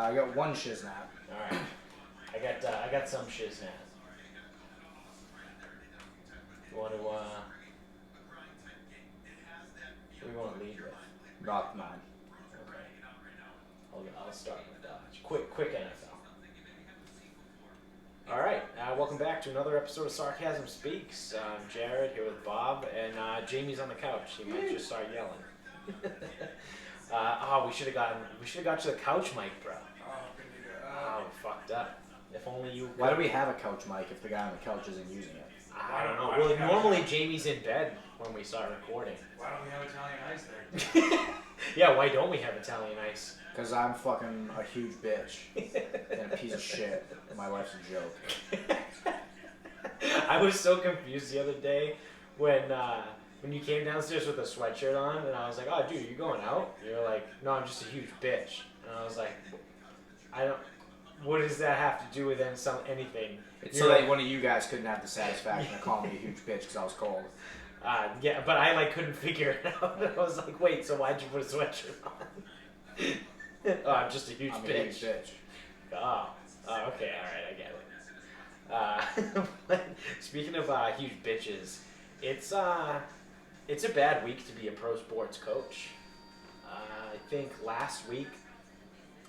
I got one shiznap. All right. I got some shiznap. You want to what do you want to lead with? Not mine. Okay. I'll start with quick NFL. All right. Welcome back to another episode of Sarcasm Speaks. I'm Jared here with Bob, and Jamie's on the couch. He might just start yelling. We should have got you the couch mic, bro. Oh, we fucked up. If only you. Why do we have a couch mic if the guy on the couch isn't using it? I don't know. Well, normally Jamie's in bed when we start recording. Why don't we have Italian ice there? Yeah, why don't we have Italian ice? Because I'm fucking a huge bitch and a piece of shit. My life's a joke. I was so confused the other day when you came downstairs with a sweatshirt on, and I was like, "Oh, dude, you going out?" You're like, "No, I'm just a huge bitch." And I was like, "I don't. What does that have to do with anything?" It's so that one of you guys couldn't have the satisfaction of calling me a huge bitch because I was cold. Yeah, but I like couldn't figure it out. I was like, "Wait, so why'd you put a sweatshirt on?" Oh, I'm just a huge I'm bitch. a huge bitch. Oh, okay, all right, I get it. Speaking of huge bitches, it's a bad week to be a pro sports coach. I think last week,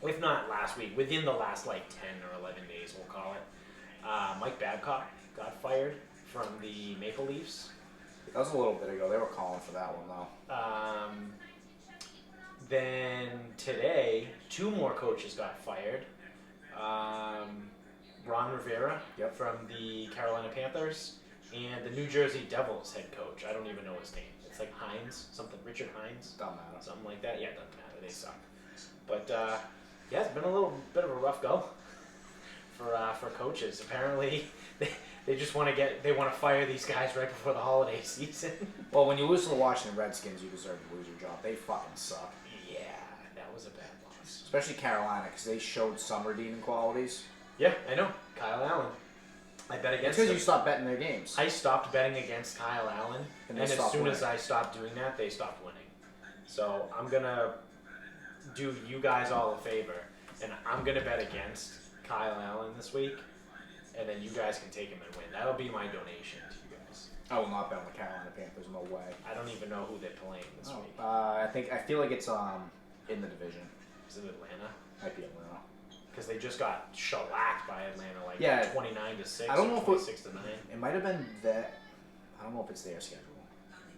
if not last week, within the last like 10 or 11 days, we'll call it, Mike Babcock got fired from the Maple Leafs. That was a little bit ago. They were calling for that one, though. Then today, 2 more coaches got fired. Ron Rivera from the Carolina Panthers and the New Jersey Devils head coach. I don't even know his name. It's like Hines, something, Richard Hines. Doesn't matter. Something like that. Yeah, it doesn't matter. They suck. But yeah, it's been a little bit of a rough go for coaches. Apparently, they just want to fire these guys right before the holiday season. Well, when you lose to the Washington Redskins, you deserve to lose your job. They fucking suck. Yeah, that was a bad loss. Especially Carolina, because they showed some redeeming qualities. Yeah, I know. Kyle Allen. I bet against because him. you stopped betting their games. I stopped betting against Kyle Allen, and as soon as I stopped doing that, they stopped winning. So I'm going to do you guys all a favor, and I'm going to bet against Kyle Allen this week, and then you guys can take him and win. That'll be my donation to you guys. I will not bet on the Carolina Panthers, no way. I don't even know who they're playing this week. I feel like it's in the division. Is it Atlanta? Might be Atlanta. Because they just got shellacked by Atlanta, 29-6. I don't know if 26-9. It might have been that. I don't know if it's their schedule.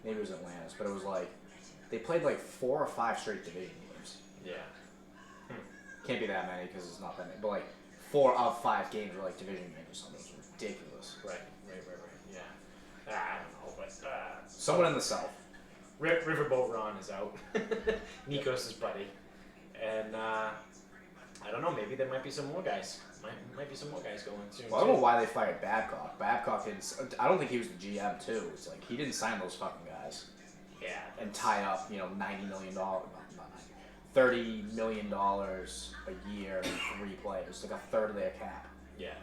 Maybe it was Atlanta's, but it was like they played like 4 or 5 straight division games. Yeah. Can't be that many because it's not that many. But like 4 of 5 games were like division games or something. It was ridiculous. Right. Yeah. I don't know, but someone in the South. Riverboat Ron is out. Nikos' buddy, and I don't know. Maybe there might be some more guys. Might be some more guys going soon. Well, I don't know why they fired Babcock. Babcock is. I don't think he was the GM too. It's like he didn't sign those fucking guys. Yeah. And tie up $90 million, $30 million a year and 3 players, like a third of their cap. Yeah,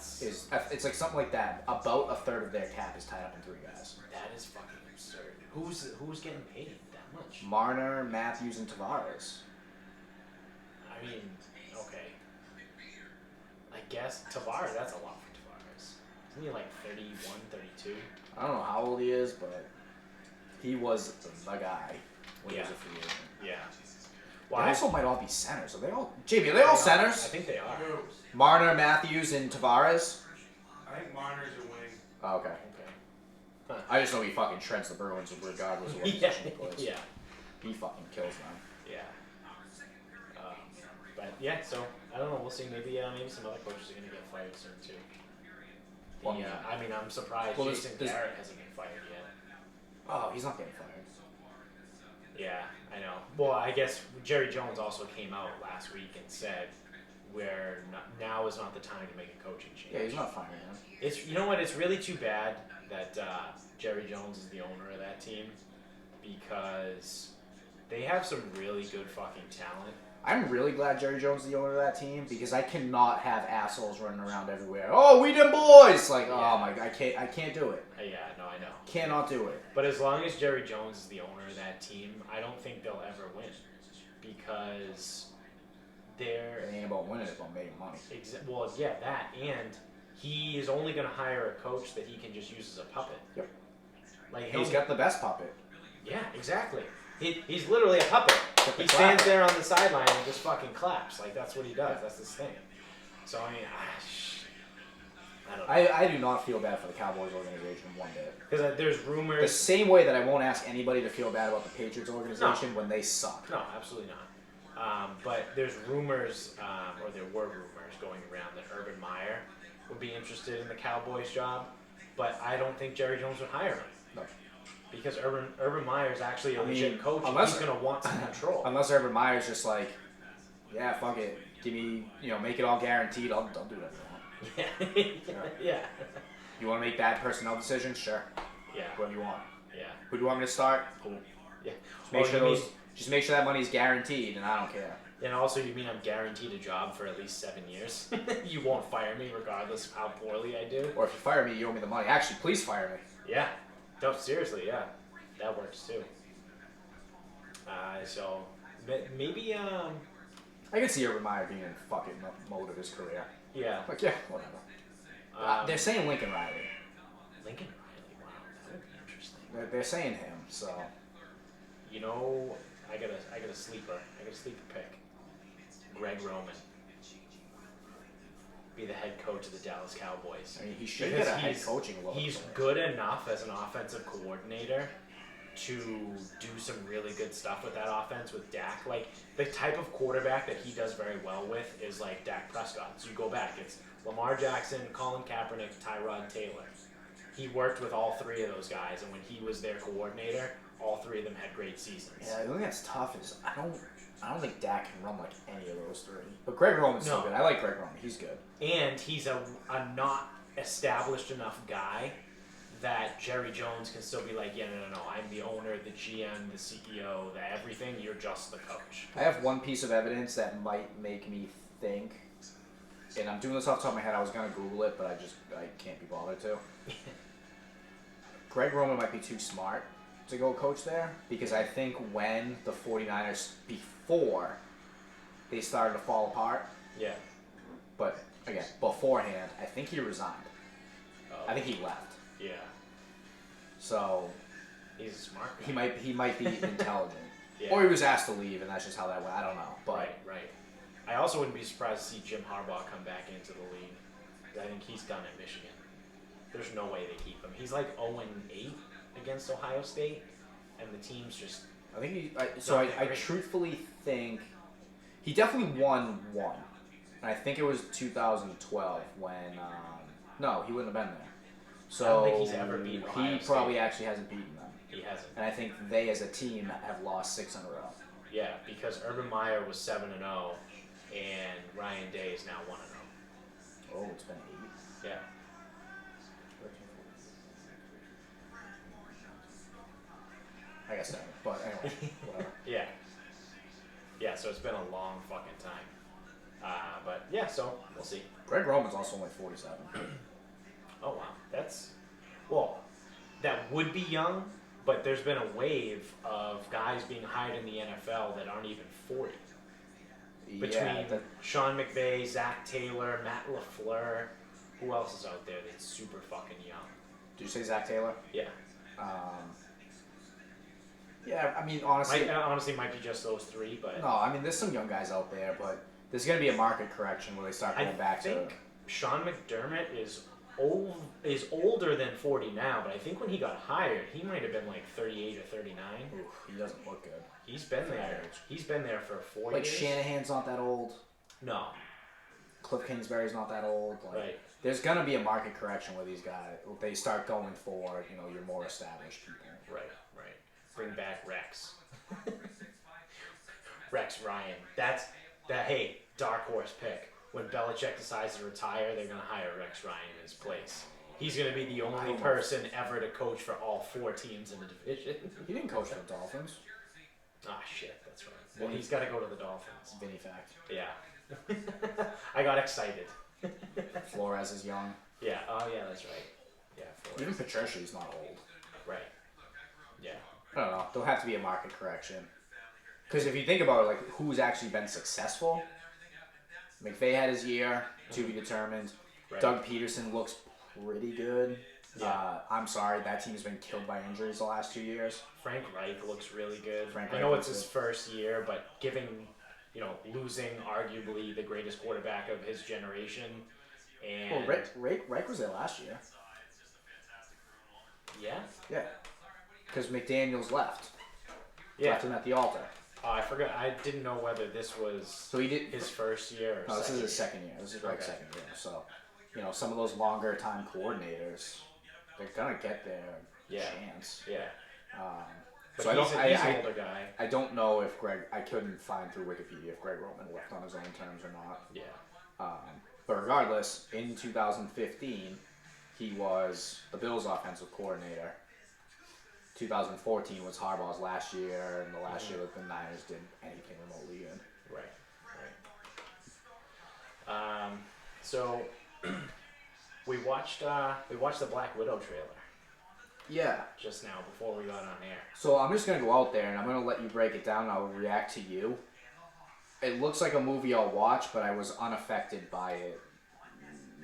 it's like something like that. About a third of their cap is tied up in 3 guys. That is fucking absurd. Who's getting paid that much? Marner, Matthews, and Tavares. I mean, okay. I guess Tavares. That's a lot for Tavares. Isn't he like 31, 32? I don't know how old he is, but he was the guy when he was a free agent. Yeah. Well, they also might all be centers. Are they all? Jamie, are they all centers? I think they are. Marner, Matthews, and Tavares. I think Marner's a wing. Oh, okay. Huh. I just know he fucking shreds the Bruins regardless of what position he plays. Yeah. He fucking kills them. Yeah. But yeah, so I don't know. We'll see. Maybe some other coaches are gonna get fired soon too. I mean, I'm surprised Jason Garrett hasn't been fired yet. Oh, he's not getting fired. Yeah, I know. Well, I guess Jerry Jones also came out last week and said now is not the time to make a coaching change. Yeah, he's not firing him. You know what? It's really too bad that Jerry Jones is the owner of that team because they have some really good fucking talent. I'm really glad Jerry Jones is the owner of that team because I cannot have assholes running around everywhere. Oh, we them boys! Like, oh my god, I can't do it. Yeah, no, I know. Cannot do it. But as long as Jerry Jones is the owner of that team, I don't think they'll ever win because It ain't about winning; it's about making money. Well, yeah, that, and he is only going to hire a coach that he can just use as a puppet. Yep. Like He's got the best puppet. Yeah, exactly. He's literally a puppet. He stands there on the sideline and just fucking claps. Like, that's what he does. That's his thing. So, I mean, I don't know. I do not feel bad for the Cowboys organization one bit. Because there's rumors. The same way that I won't ask anybody to feel bad about the Patriots organization when they suck. No, absolutely not. But there's rumors, or there were rumors going around that Urban Meyer would be interested in the Cowboys job. But I don't think Jerry Jones would hire him. No. Because Urban Meyer is actually a legit coach. He's going to want some control. Unless Urban Meyer's just like, yeah, fuck it. Give me, make it all guaranteed. I'll do whatever I want. Yeah. You want to make bad personnel decisions? Sure. Yeah. Whatever you want. Yeah. Who do you want me to start? Cool. Yeah. Just make sure that money's guaranteed, and I don't care. And also, you mean I'm guaranteed a job for at least 7 years? You won't fire me regardless of how poorly I do? Or if you fire me, you owe me the money. Actually, please fire me. Yeah. No, seriously, yeah. That works too. So, maybe, I can see Urban Meyer being in fucking mode of his career. Yeah. Like, yeah, whatever. They're saying Lincoln Riley. Lincoln Riley, wow. That would be interesting. They're saying him, so. You know, I got a sleeper. I got a sleeper pick. Greg Roman. Be the head coach of the Dallas Cowboys. I mean, he should get a head coaching role. He's good enough as an offensive coordinator to do some really good stuff with that offense with Dak. Like, the type of quarterback that he does very well with is like Dak Prescott. So you go back, it's Lamar Jackson, Colin Kaepernick, Tyrod Taylor. He worked with all three of those guys, and when he was their coordinator, all three of them had great seasons. Yeah, the thing that's tough is I don't think Dak can run like any of those three. But Greg Roman's so good. I like Greg Roman. He's good. And he's a not established enough guy that Jerry Jones can still be like, yeah, no, I'm the owner, the GM, the CEO, the everything. You're just the coach. I have one piece of evidence that might make me think, and I'm doing this off the top of my head. I was going to Google it, but I can't be bothered to. Greg Roman might be too smart to go coach there, because I think when the 49ers, before they started to fall apart, but again, beforehand, I think he resigned. I think he left. Yeah. So he's a smart guy. He might be intelligent. Yeah. Or he was asked to leave, and that's just how that went. I don't know. But Right. I also wouldn't be surprised to see Jim Harbaugh come back into the league. I think he's done at Michigan. There's no way they keep him. He's like 0-8 against Ohio State, and the team's just. I think I truthfully think he definitely won one, and I think it was 2012 when. No, he wouldn't have been there. So I don't think he's ever beaten Ohio he State. probably actually hasn't beaten them. He hasn't. And I think they, as a team, have lost 6 in a row. Yeah, because Urban Meyer was 7-0, and Ryan Day is now 1-0. Oh, it's been 8. Yeah. I guess so. But anyway, whatever. Yeah, so it's been a long fucking time. But yeah, so we'll see. Greg Roman's also only 47. Oh wow, that would be young, but there's been a wave of guys being hired in the NFL that aren't even 40. Between Sean McVay, Zach Taylor, Matt LaFleur, who else is out there that's super fucking young? Did you say Zach Taylor? Yeah. Yeah, I mean, honestly... Honestly, might be just those three, but... No, I mean, there's some young guys out there, but there's going to be a market correction where they start going back to... I think Sean McDermott is older than 40 now, but I think when he got hired, he might have been like 38 or 39. Oof, he doesn't look good. He's been there. He's been there for 4 years. Like, Shanahan's not that old. No. Cliff Kingsbury's not that old. Like, right. There's going to be a market correction where these guys, they start going for, your more established people. Right. Bring back Rex. Rex Ryan. Hey, dark horse pick. When Belichick decides to retire, they're going to hire Rex Ryan in his place. He's going to be the only person ever to coach for all 4 teams in the division. He didn't coach for the Dolphins. Ah, shit, that's right. Well, he's got to go to the Dolphins. Vinny fact. Yeah. I got excited. Flores is young. Yeah, oh yeah, that's right. Yeah, Flores. Even Patricia's not old. Right. Yeah. I don't know. There'll have to be a market correction. Because if you think about it, like, who's actually been successful, McVay had his year, to be determined. Right. Doug Peterson looks pretty good. Yeah. I'm sorry, that team's been killed by injuries the last 2 years. Frank Reich looks really good. Frank I Reich know looks it's his first year, but losing arguably the greatest quarterback of his generation, and Reich was there last year. Yeah. Yeah. Because McDaniels left. Yeah. Left him at the altar. Oh, I forgot. I didn't know whether this was his first year or No, this is his year. second year. This is Reich's second year. So, some of those longer time coordinators, they're gonna get their chance. Yeah. So but he's an older guy. I don't know if I couldn't find through Wikipedia if Greg Roman left on his own terms or not. Yeah. But regardless, in 2015, he was the Bills' offensive coordinator. 2014 was Harbaugh's last year, and the last year that the Niners did anything remotely good. Right. So we watched the Black Widow trailer. Yeah. Just now before we got on air. So I'm just gonna go out there and I'm gonna let you break it down. And I'll react to you. It looks like a movie I'll watch, but I was unaffected by it,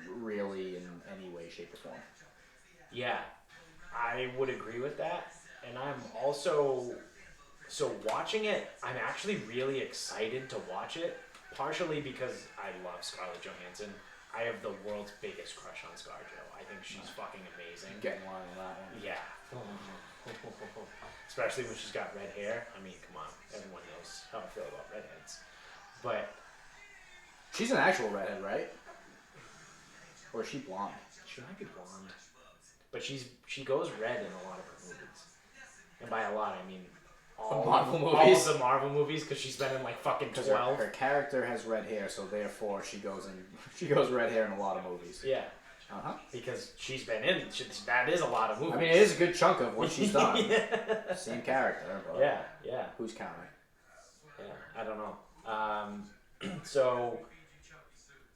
really, in any way, shape, or form. Yeah, I would agree with that, and I'm also watching it. I'm actually really excited to watch it, partially because I love Scarlett Johansson. I have the world's biggest crush on ScarJo. I think she's fucking amazing. Getting one on that one. Yeah. Especially when she's got red hair. I mean, come on. Everyone knows how I feel about redheads. But she's an actual redhead, right? Or is she blonde? She might be blonde. But she goes red in a lot of her movies. And by a lot, I mean all of the Marvel movies, because she's been in like fucking 12. Her character has red hair, so therefore she goes red hair in a lot of movies. Yeah. Because she's been in. That is a lot of movies. I mean, it is a good chunk of what she's done. Yeah. Same character. But yeah. Who's counting? Yeah, I don't know. So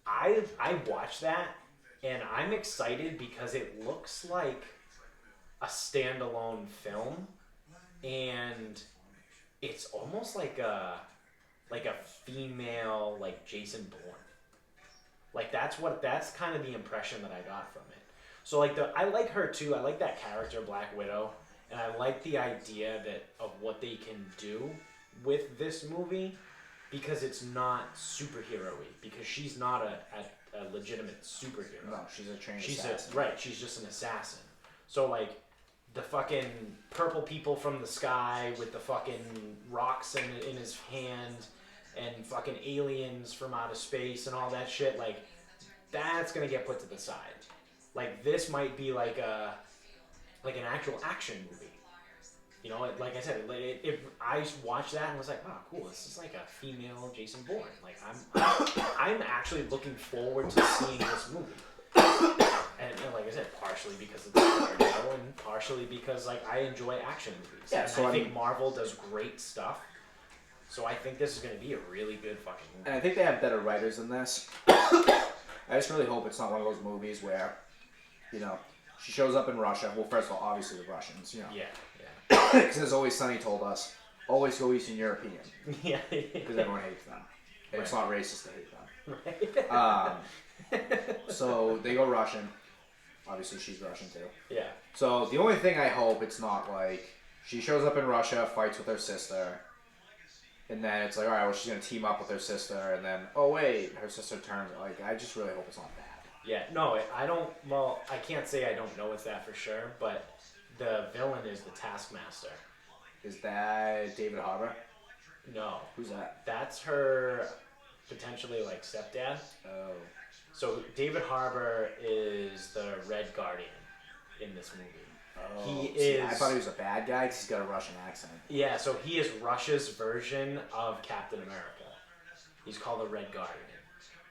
I watched that, and I'm excited because it looks like a standalone film, and it's almost like a female Jason Bourne. Like that's kind of the impression that I got from it. So I like her too. I like that character, Black Widow, and I like the idea of what they can do with this movie, because it's not superhero-y, because she's not a legitimate superhero. No, she's a trained assassin. She's just an assassin. So the fucking purple people from the sky with the fucking rocks in his hand, and fucking aliens from outer space and all that shit, that's gonna get put to the side. This might be an actual action movie. Like I said, if I watched that and was like, oh, cool, this is like a female Jason Bourne. I'm actually looking forward to seeing this movie. And like I said, partially because of the cardio, and partially because I enjoy action movies. Yeah, and so I think Marvel does great stuff. So I think this is going to be a really good fucking movie. And I think they have better writers than this. I just really hope it's not one of those movies where, she shows up in Russia. Well, first of all, obviously the Russians, Yeah. Because as Always Sunny told us, always go Eastern European. Yeah. Because everyone hates them. And it's not racist to hate them. Right. So they go Russian. Obviously she's Russian too. Yeah. So the only thing I hope it's not she shows up in Russia, fights with her sister, and then it's alright, well, she's going to team up with her sister, and then, oh wait, her sister turns. I just really hope it's not that. Yeah, no, I can't say I don't know it's that for sure, but the villain is the Taskmaster. Is that David Harbour? No. Who's that? That's her, potentially, stepdad. Oh. So David Harbour is the Red Guardian in this movie. I thought he was a bad guy because he's got a Russian accent. Yeah, so he is Russia's version of Captain America. He's called the Red Guardian.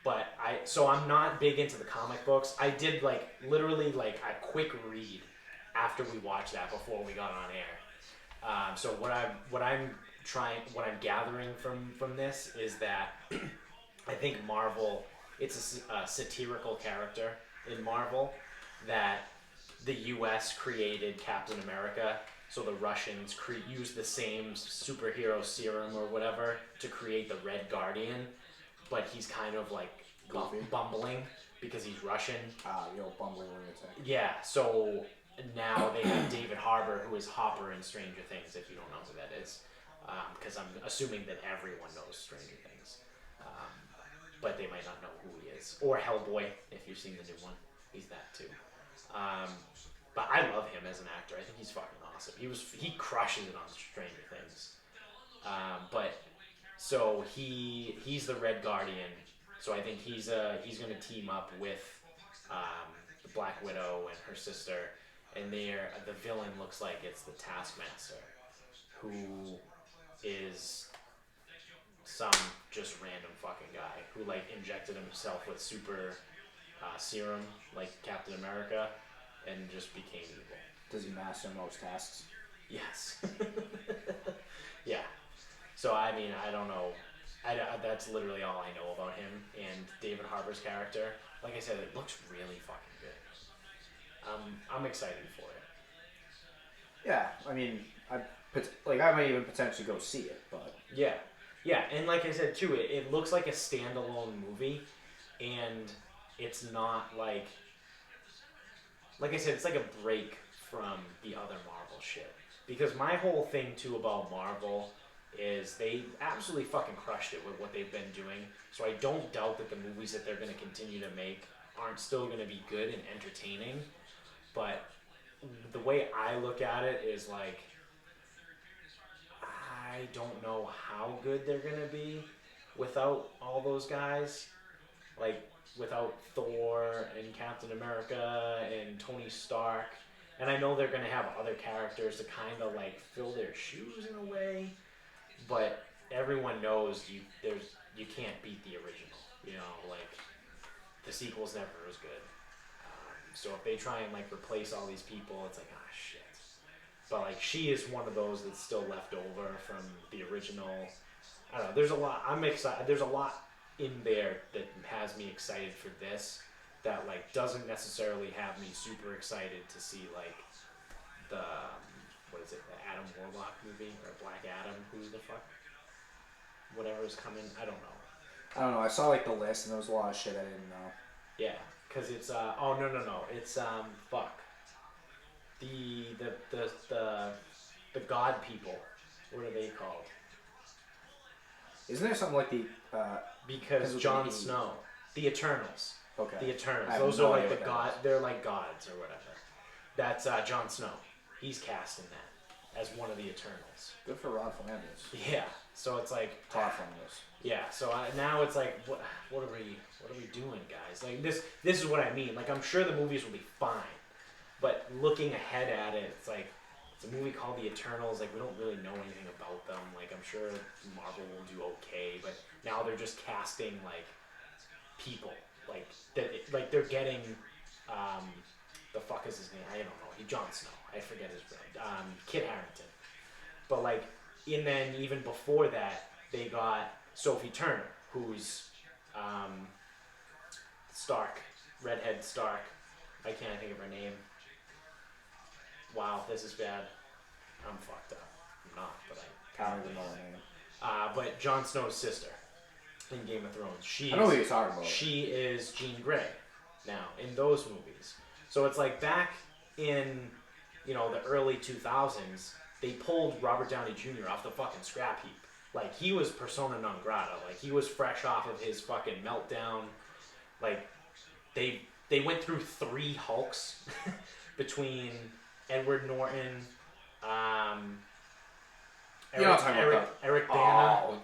But I'm not big into the comic books. I did literally a quick read after we watched that before we got on air. So what I'm gathering from this is that I think Marvel, it's a satirical character in Marvel, that the U.S. created Captain America, so the Russians used the same superhero serum or whatever to create the Red Guardian, but he's kind of like Goofy. bumbling because he's Russian. Bumbling lunatic. Yeah, so now they have David Harbour, who is Hopper in Stranger Things, if you don't know who that is. Because I'm assuming that everyone knows Stranger Things. But they might not know who he is. Or Hellboy, if you've seen the new one. He's that too. But I love him as an actor. I think he's fucking awesome. He crushes it on Stranger Things. So he's the Red Guardian. So I think he's going to team up with the Black Widow and her sister, and the villain looks like it's the Taskmaster, who is some just random fucking guy who like injected himself with super serum like Captain America and just became evil. Does he master most tasks? Yes. Yeah. So I mean, I don't know. That's literally all I know about him and David Harbour's character. Like I said, it looks really fucking good. I'm excited for it. Yeah, I mean, I might even potentially go see it, but yeah, and like I said too, it looks like a standalone movie, and it's not like I said, it's like a break from the other Marvel shit. Because my whole thing too about Marvel is they absolutely fucking crushed it with what they've been doing. So I don't doubt that the movies that they're going to continue to make aren't still going to be good and entertaining. But the way I look at it is like, I don't know how good they're going to be without all those guys. Like, without Thor and Captain America and Tony Stark. And I know they're going to have other characters to kind of like fill their shoes in a way. But everyone knows you can't beat the original. You know, like, the sequel's never as good. So if they try and like replace all these people, it's like, ah, shit. But like, she is one of those that's still left over from the original. I don't know. There's a lot. I'm excited. There's a lot in there that has me excited for this. That like doesn't necessarily have me super excited to see like the what is it, the Adam Warlock movie or Black Adam? Who the fuck? Whatever is coming. I don't know. I saw like the list and there was a lot of shit I didn't know. Yeah, because it's oh no. It's fuck. The God people. What are they called? Isn't there something like the because Jon Snow, the Eternals. Okay. The Eternals. Those are like the god. They're like gods or whatever. That's Jon Snow. He's cast in that as one of the Eternals. Good for Rod Flanders. Yeah. So it's like Todd Flanders. Yeah. So now it's like, what are we doing, guys? Like this is what I mean. Like, I'm sure the movies will be fine, but looking ahead at it, it's like it's a movie called The Eternals. Like, we don't really know anything about them. Like, I'm sure Marvel will do okay, but now they're just casting like people. Like that, like they're getting, the fuck is his name? I don't know. Jon Snow. I forget his name. Kit Harington. But like, and then even before that, they got Sophie Turner, who's Stark, redhead Stark. I can't think of her name. Wow, this is bad. I'm fucked up. I'm not, but I can't even know her name. But Jon Snow's sister in Game of Thrones. I know who you're talking about. She is Jean Grey now in those movies. So it's like back in, the early 2000s, they pulled Robert Downey Jr. off the fucking scrap heap. Like, he was persona non grata. Like, he was fresh off of his fucking meltdown. Like, they went through 3 Hulks between Edward Norton, Eric Bana. Oh.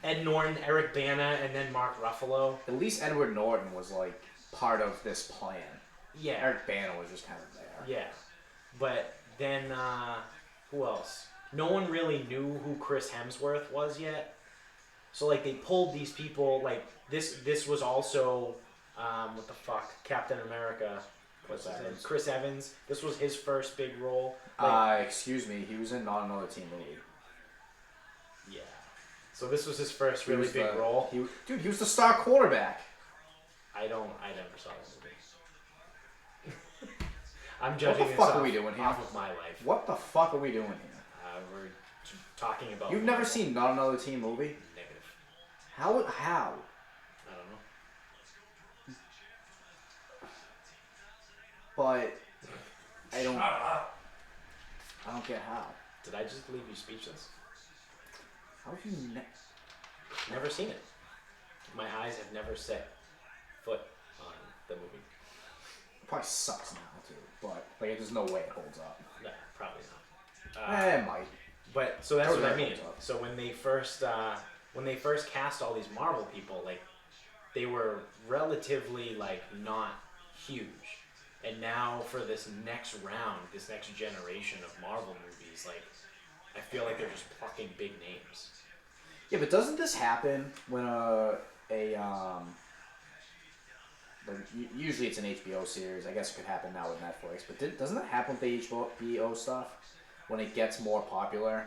Ed Norton, Eric Bana, and then Mark Ruffalo. At least Edward Norton was like part of this plan. Yeah. Eric Bana was just kind of there. Yeah. But then, who else? No one really knew who Chris Hemsworth was yet. So like they pulled these people, like this was also, what the fuck, Captain America. Chris Evans. This was his first big role. Excuse me, he was in Not Another Teen movie. Yeah. So this was his first really big role. He was the star quarterback. I never saw that movie. I'm judging what the fuck are we doing here? Off of my life. What the fuck are we doing here? We're talking about... You've never seen Not Another Teen movie? Negative. How? but I don't. Shut up. I don't get how. Did I just leave you speechless? How have you Never seen it. My eyes have never set foot on the movie. It probably sucks now too, but like there's no way it holds up. No, probably not. It might. But so that's what I mean. Holds up. So when they first cast all these Marvel people, like they were relatively like not huge, and now for this next round, this next generation of Marvel movies, like I feel like they're just plucking big names. Yeah, but doesn't this happen when usually it's an HBO series. I guess it could happen now with Netflix, but doesn't it happen with the HBO stuff when it gets more popular?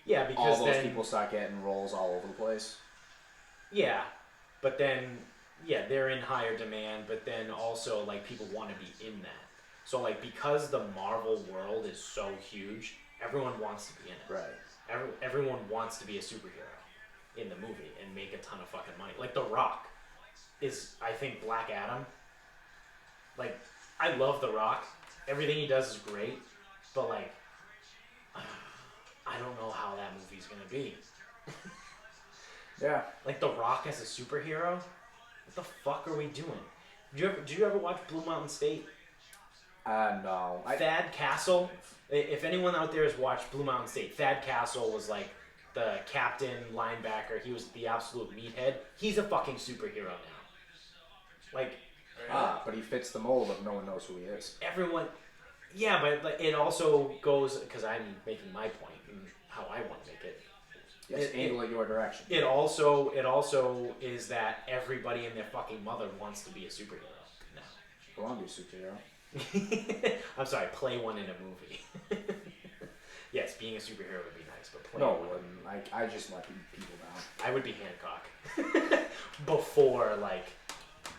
Yeah, because all those people start getting roles all over the place. Yeah, but then they're in higher demand, but then also like people want to be in that. So like because the Marvel world is so huge, everyone wants to be in it. Right. Everyone wants to be a superhero in the movie and make a ton of fucking money. Like The Rock is, I think, Black Adam. Like, I love The Rock. Everything he does is great, but like, I don't know how that movie's gonna be. Yeah. Like The Rock as a superhero? What the fuck are we doing? Did you ever watch Blue Mountain State? No. Thad Castle. If anyone out there has watched Blue Mountain State, Thad Castle was like the captain linebacker. He was the absolute meathead. He's a fucking superhero now. Like, but he fits the mold of no one knows who he is. everyone. Yeah, but like, it also goes because I'm making my point and how I want to make it. Yes, angle it your direction. It also is that everybody and their fucking mother wants to be a superhero now. I want to be a superhero. I'm sorry, play one in a movie. Yes, being a superhero would be nice, but playing No, one. it wouldn't. I just let people down. I would be Hancock before like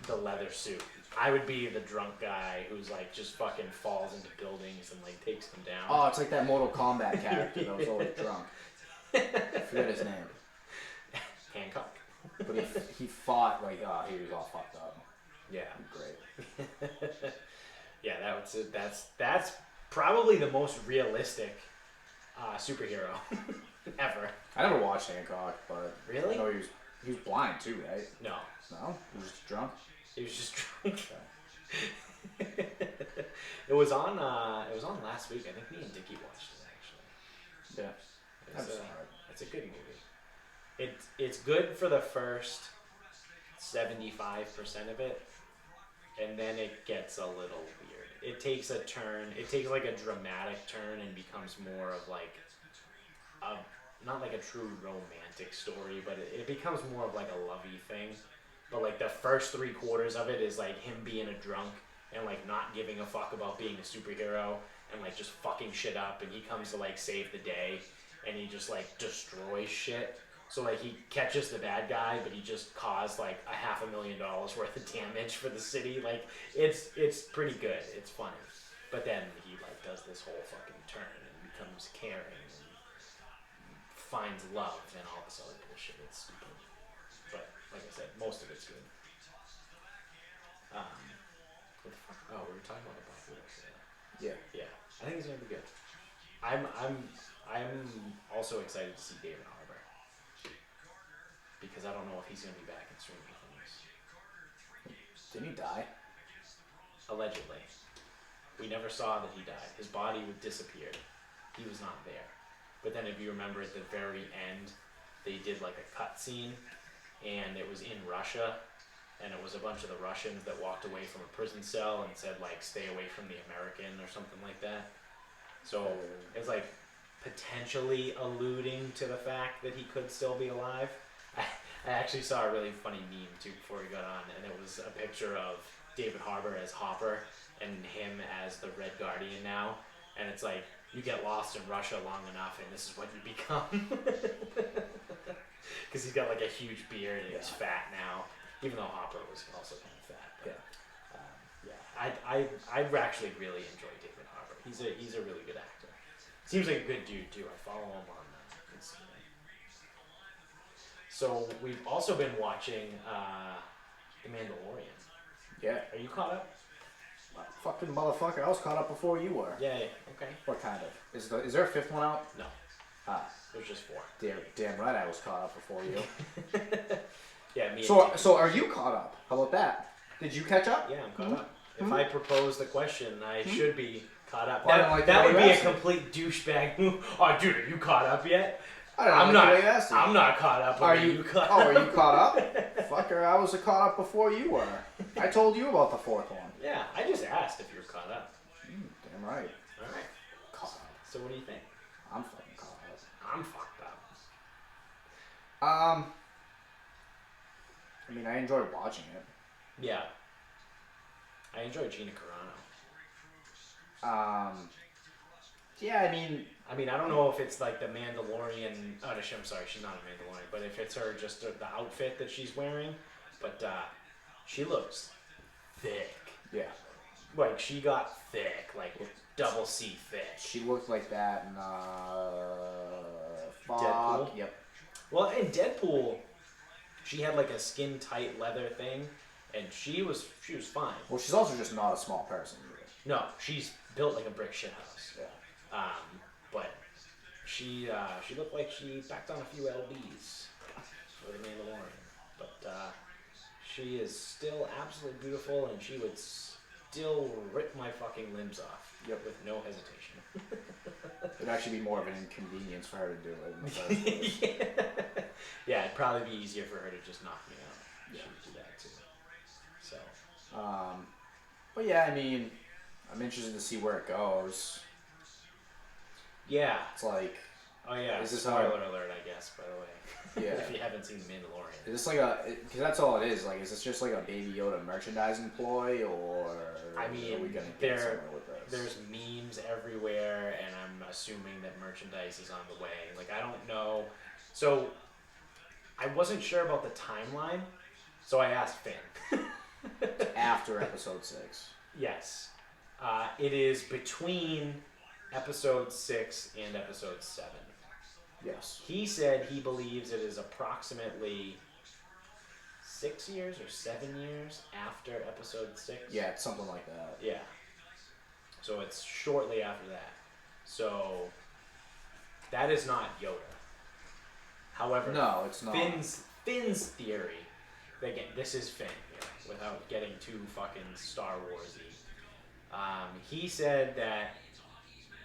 the leather suit. I would be the drunk guy who's like just fucking falls into buildings and like takes them down. Oh, it's like that Mortal Kombat character that was always drunk. I forget his name. Hancock. But he fought like he was all fucked up. Yeah. Great. Yeah, that's probably the most realistic superhero ever. I never watched Hancock, but Really? I know he was blind too, right? No, No, he was just drunk. he was just drunk. It was on last week. I think me and Dickie watched it actually. Yeah, It's a good movie. It's good for the first 75% of it, and then it gets a little weird. It takes a turn. It takes like a dramatic turn and becomes more of like not like a true romantic story, but it becomes more of like a lovey thing. But like the first 3/4 of it is like him being a drunk and like not giving a fuck about being a superhero and like just fucking shit up, and he comes to like save the day and he just like destroys shit. So like he catches the bad guy, but he just caused like $500,000 worth of damage for the city. Like it's pretty good. It's funny. But then he like does this whole fucking turn and becomes caring and finds love and all this other bullshit. It's stupid. But like I said, most of it's good. What the fuck? Oh, we were talking about the Bob Willis. yeah. Yeah, I think it's gonna be good. I'm also excited to see David Harbour because I don't know if he's gonna be back in streaming things. Didn't he die? Allegedly, we never saw that he died. His body would disappear. He was not there. But then, if you remember, at the very end, they did like a cut scene, and it was in Russia, and it was a bunch of the Russians that walked away from a prison cell and said like, "Stay away from the American" or something like that. So it's like potentially alluding to the fact that he could still be alive. I actually saw a really funny meme too before we got on, and it was a picture of David Harbour as Hopper and him as the Red Guardian now, and it's like, you get lost in Russia long enough and this is what you become. Because he's got like a huge beard and he's fat now, even though Hopper was also kind of fat. But, I actually really enjoy David Harbour. He's a really good actor. Seems like a good dude too. I follow him on Instagram. So we've also been watching The Mandalorian. Yeah. Are you caught up? Fucking motherfucker, I was caught up before you were. Yeah, okay. What kind of? Is there a fifth one out? No. Ah. There's just 4. Damn right I was caught up before you. Yeah, me So are you caught up? How about that? Did you catch up? Yeah, I'm caught up. If I propose the question, I should be caught up. Well, I don't like that would the way be you a asked it. complete douchebag move. Oh, dude, are you caught up yet? I don't know I'm like the way you asked it. I'm not caught up. Are you caught are you caught up? Fucker, I was caught up before you were. I told you about the 4th one. Yeah, I just asked if you're caught up. Damn right. All right. Caught up. So what do you think? I'm fucking caught I'm fucked up. up. I mean, I enjoy watching it. Yeah. I enjoy Gina Carano. Yeah, I mean, I don't know if it's like the Mandalorian. Oh, no, I'm sorry, she's not a Mandalorian. But if it's her, just the outfit that she's wearing. But she looks thick. yeah. Like, she got thick. Like, double C thick. She looked like that in Fog. Deadpool? Yep. Well, in Deadpool, she had like a skin tight leather thing, and she was fine. Well, she's also just not a small person either. No, she's built like a brick shit house. Yeah. But she looked like she packed on a few lbs for the Mandalorian. But she is still absolutely beautiful, and she would still rip my fucking limbs off. Yep. With no hesitation. It'd actually be more of an inconvenience for her to do it in the first place. Yeah, it'd probably be easier for her to just knock me out. Yeah. She would do that too. So. But yeah, I mean, I'm interested to see where it goes. Yeah. It's like, Oh yeah. Is this Spoiler how- alert, I guess. By the way. Yeah. If you haven't seen The Mandalorian. is this like because that's all it is. Like, is this just like a Baby Yoda merchandising ploy, or I mean, are we gonna get there- somewhere with this? There's memes everywhere, and I'm assuming that merchandise is on the way. Like, I don't know. So, I wasn't sure about the timeline, so I asked Finn. After episode 6. Yes. It is between episode 6 and episode 7. Yes. He said he believes it is approximately 6 years or 7 years after episode 6. Yeah, it's something like that. Yeah. So it's shortly after that. So that is not Yoda. However, No, it's not. Finn's theory. Again, this is Finn here, without getting too fucking Star Warsy. He said that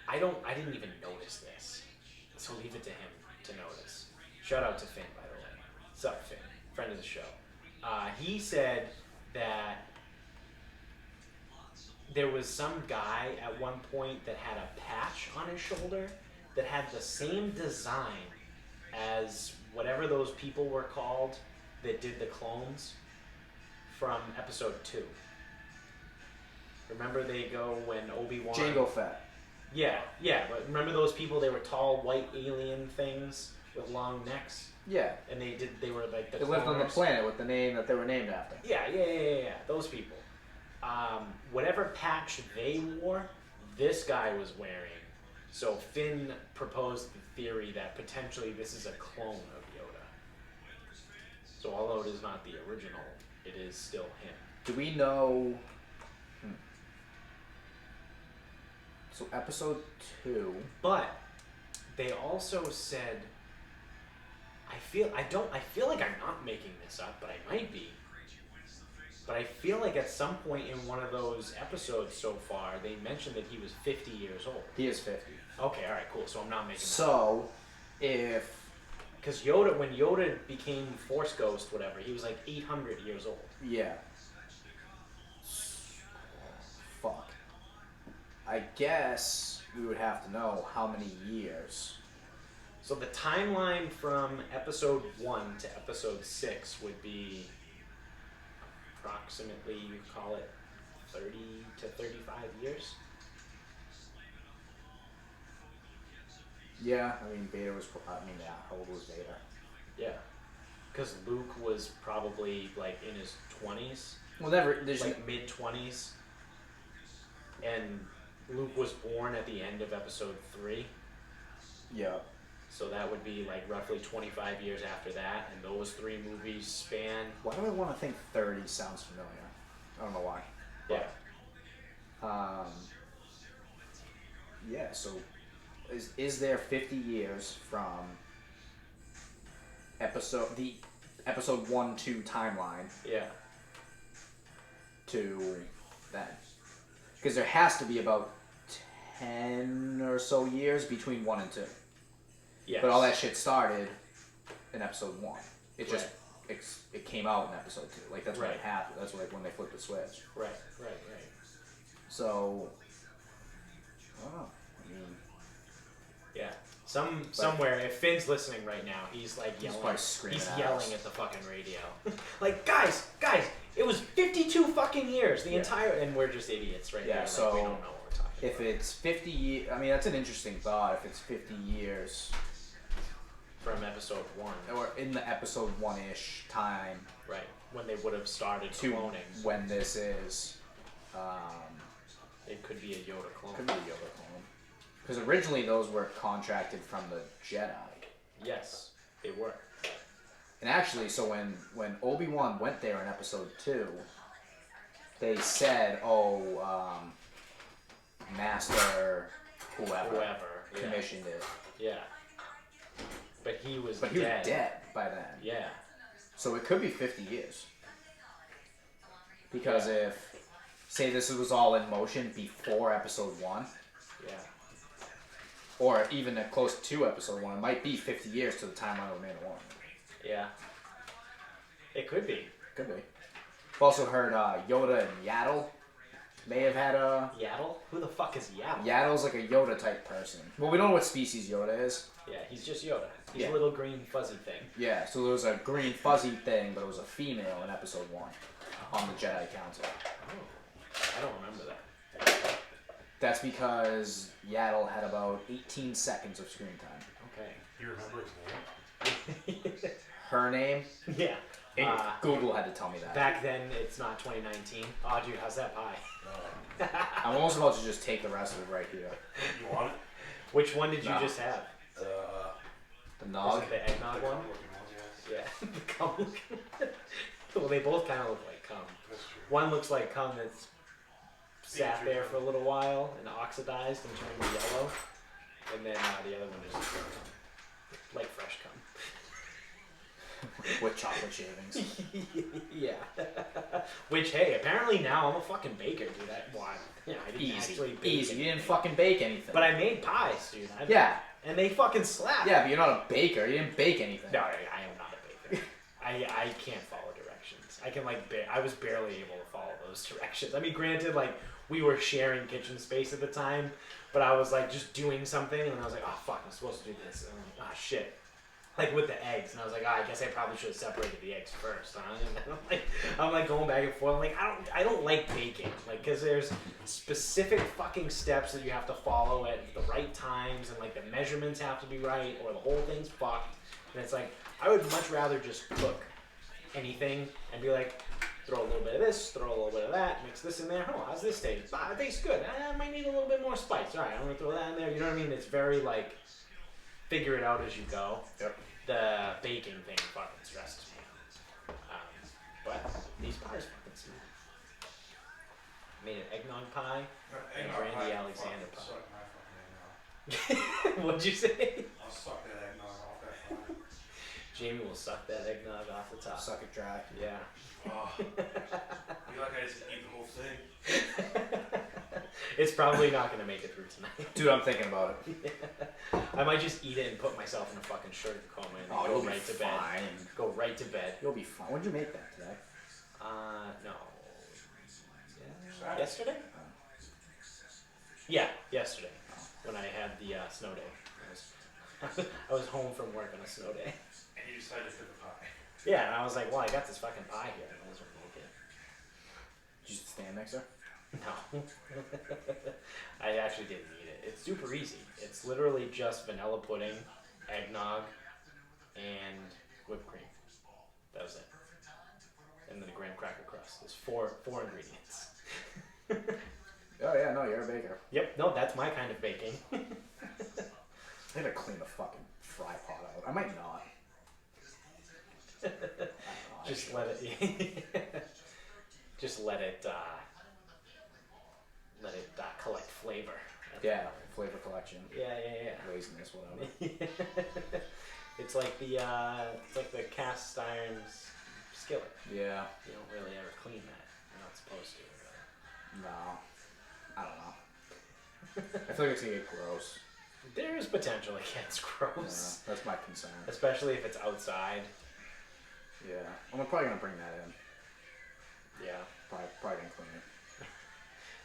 I didn't even notice this, so leave it to him to notice. Shout out to Finn, by the way. What's up, Finn? Friend of the show. He said that there was some guy at one point that had a patch on his shoulder that had the same design as whatever those people were called that did the clones from episode 2. Remember they go when Obi-Wan... Jango Fett. Yeah, but remember those people, they were tall white alien things with long necks? Yeah. And they were like the They lived on the cloners? planet with the name that they were named after. Yeah, those people. Whatever patch they wore, this guy was wearing. So Finn proposed the theory that potentially this is a clone of Yoda. So although it is not the original, it is still him. Do we know... So episode 2... But they also said, I feel like I'm not making this up, but I might be. But I feel like at some point in one of those episodes so far, they mentioned that he was 50 years old. He is 50. Okay, all right, cool. So I'm not making that up. So, if... Because when Yoda became Force Ghost, whatever, he was like 800 years old. Yeah. Fuck. I guess we would have to know how many years. So the timeline from episode 1 to episode 6 would be approximately, you call it 30 to 35 years. Yeah, I mean, Vader was... yeah, how old was Vader? Yeah. Because Luke was probably like in his 20s. Well, never... There's Like mid-20s. And Luke was born at the end of episode 3. Yeah. So that would be like roughly 25 years after that. And those 3 movies span... Why do I want to think 30 sounds familiar? I don't know why. Yeah. Yeah. So, is there 50 years from episode 1-2 timeline? Yeah. To then, because there has to be about 10 or so years between 1 and 2. Yes. But all that shit started in episode 1. It just Right. it came out in episode 2. Like that's when Right. it happened. That's like when they flipped the switch. Right. So, I don't know. I mean, yeah. Somewhere, if Finn's listening right now, he's like yelling. probably screaming He's at yelling us. at the fucking radio. Like, guys, it was 52 fucking years. The entire, and we're just idiots right now. So like, we don't know what we're talking about. if it's 50 years, I mean that's an interesting thought. If it's 50 years from episode 1, or in the episode 1-ish time, right, when they would have started to cloning, when this is, it could be a Yoda clone. could be a Yoda clone. Because originally those were contracted from the Jedi. Yes, they were. And actually, so when Obi-Wan went there in episode 2, they said, Master whoever commissioned it. Yeah. But he was But he was dead by then. Yeah. So it could be 50 years. Because if, say this was all in motion before episode 1, Yeah. or even close to episode 1, it might be 50 years to the timeline of Mandalorian. Yeah. It could be. Could be. I've also heard Yoda and Yaddle may have had a... Yaddle? Who the fuck is Yaddle? Yaddle's like a Yoda type person. Well, we don't know what species Yoda is. Yeah, he's just Yoda. He's Yeah. a little green fuzzy thing. Yeah, so there was a green fuzzy thing, but it was a female in episode 1 on the Jedi Council. Oh. I don't remember that. That's because Yaddle had about 18 seconds of screen time. Okay. You remember his name? Her name? Yeah. Google had to tell me that. Back then, it's not 2019. Oh, dude, how's that pie? I'm almost about to just take the rest of it right here. You want it? Which one did you No. just have? The nog? Is it the eggnog one? Yeah. The cum. Well, they both kind of look like cum. That's true. One looks like cum that's sat there for a little while and oxidized and turned yellow. And then the other one is like fresh cum. With chocolate shavings. Yeah. Which, hey, apparently now I'm a fucking baker, dude. I didn't actually bake Easy. You anything. didn't fucking bake anything. But I made pies, dude. Yeah. And they fucking slap. Yeah, but you're not a baker. You didn't bake anything. No, I am not a baker. I can't follow directions. I can I was barely able to follow those directions. I mean, granted, like we were sharing kitchen space at the time, but I was like just doing something, and I was like, oh fuck, I'm supposed to do this. And I'm like, oh shit. Like with the eggs, and I was like, I guess I probably should have separated the eggs first, huh? And then I'm like going back and forth. I'm like, I don't like baking, like, cause there's specific fucking steps that you have to follow at the right times, and like the measurements have to be right, or the whole thing's fucked. And it's like, I would much rather just cook anything and be like, throw a little bit of this, throw a little bit of that, mix this in there. Oh, how's this taste? It tastes good. I might need a little bit more spice. All right, I'm gonna throw that in there. You know what I mean? It's very like, figure it out as you go. Yep. The baking thing fucking stressed me out. But these pies fucking smooth. Made an eggnog pie and Randy Alexander pie. What'd you say? I'll suck that eggnog off that fire. Jamie will suck that eggnog off the top. Suck it dry. Yeah. Oh. You like I just eat the whole thing? It's probably not going to make it through tonight. Dude, I'm thinking about it. I might just eat it and put myself in a fucking shirt coma and then you'll go be right to bed. fine. Go right to bed. You'll be fine. When'd you make that today? No. Saturday. Yesterday? Yeah, yesterday. When I had the snow day. I was home from work on a snow day. And you decided to cook a pie. Yeah, and I was like, well, I got this fucking pie here. I might as well make it. Did you stand mixer? No. I actually didn't eat it. It's super easy. It's literally just vanilla pudding, eggnog, and whipped cream. That was it. And then a graham cracker crust. There's four ingredients. Oh yeah, no, you're a baker. Yep, no, that's my kind of baking. I gotta clean the fucking fry pot out. I might not. I don't know, Just let it. Just let it let it collect flavor. Yeah, flavor collection. Yeah. Laziness, whatever. It's like the cast iron skillet. Yeah. You don't really ever clean that. You're not supposed to. Really. No. I don't know. I feel like it's gonna get gross. There's potential it gets gross. Yeah, that's my concern. Especially if it's outside. Yeah. I'm probably gonna bring that in. Yeah. Probably gonna clean it.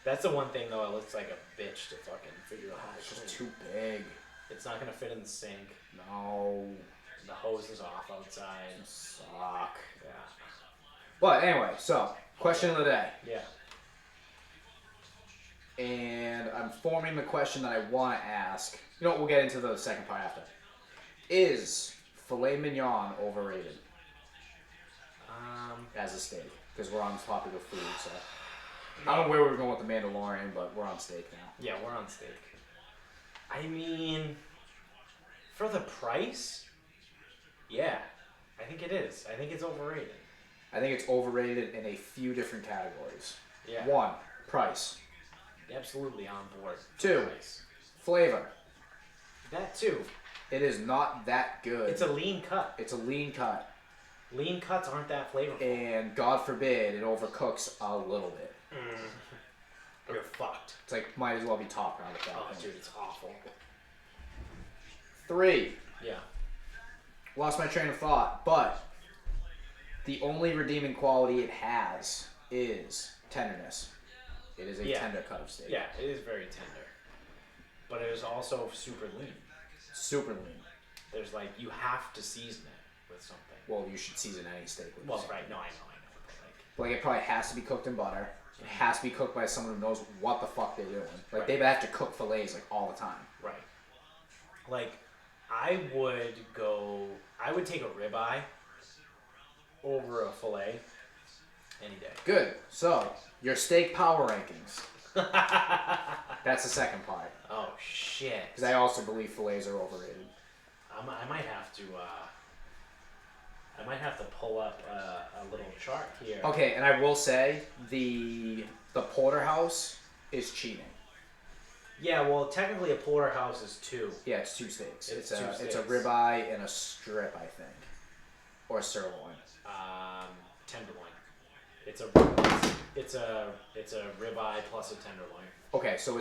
That's the one thing though, it looks like a bitch to fucking figure out how to It's clean. just too big. It's not gonna fit in the sink. No. The hose is off outside. You suck. Yeah. But anyway, so question of the day. Yeah. And I'm forming the question that I want to ask. You know what? We'll get into the second part after. Is filet mignon overrated as a steak? Because we're on the topic of food, so I don't know where we were going with the Mandalorian, but we're on steak now. Yeah, we're on steak. I mean, for the price, yeah, I think it is. I think it's overrated. I think it's overrated in a few different categories. Yeah. 1, price. Absolutely on board. 2, Price. flavor. That too. It is not that good. It's a lean cut. It's a lean cut. Lean cuts aren't that flavorful. And God forbid it overcooks a little bit. You're fucked. It's like, might as well be top round at that Oh, point. dude, it's awful. 3, Yeah. lost my train of thought, but the only redeeming quality it has is tenderness. It is a tender cut of steak. Yeah, it is very tender. But it is also super lean. Super lean. There's like, you have to season it with something. Well, you should season any steak with Well, this. right, no, I know. But like, it probably has to be cooked in butter. It has to be cooked by someone who knows what the fuck they're doing. Like, Right. they have to cook fillets like all the time. Right. Like, I would take a ribeye over a fillet any day. Good. So, your steak power rankings. That's the second part. Oh, shit. Because I also believe fillets are overrated. I might have to pull up a little chart here. Okay, and I will say the porterhouse is cheating. Yeah, well, technically a porterhouse is 2. Yeah, it's 2 steaks. It's a 2 it's a steaks. ribeye and a strip, I think, or a sirloin. Tenderloin. It's a ribeye plus a tenderloin. Okay, so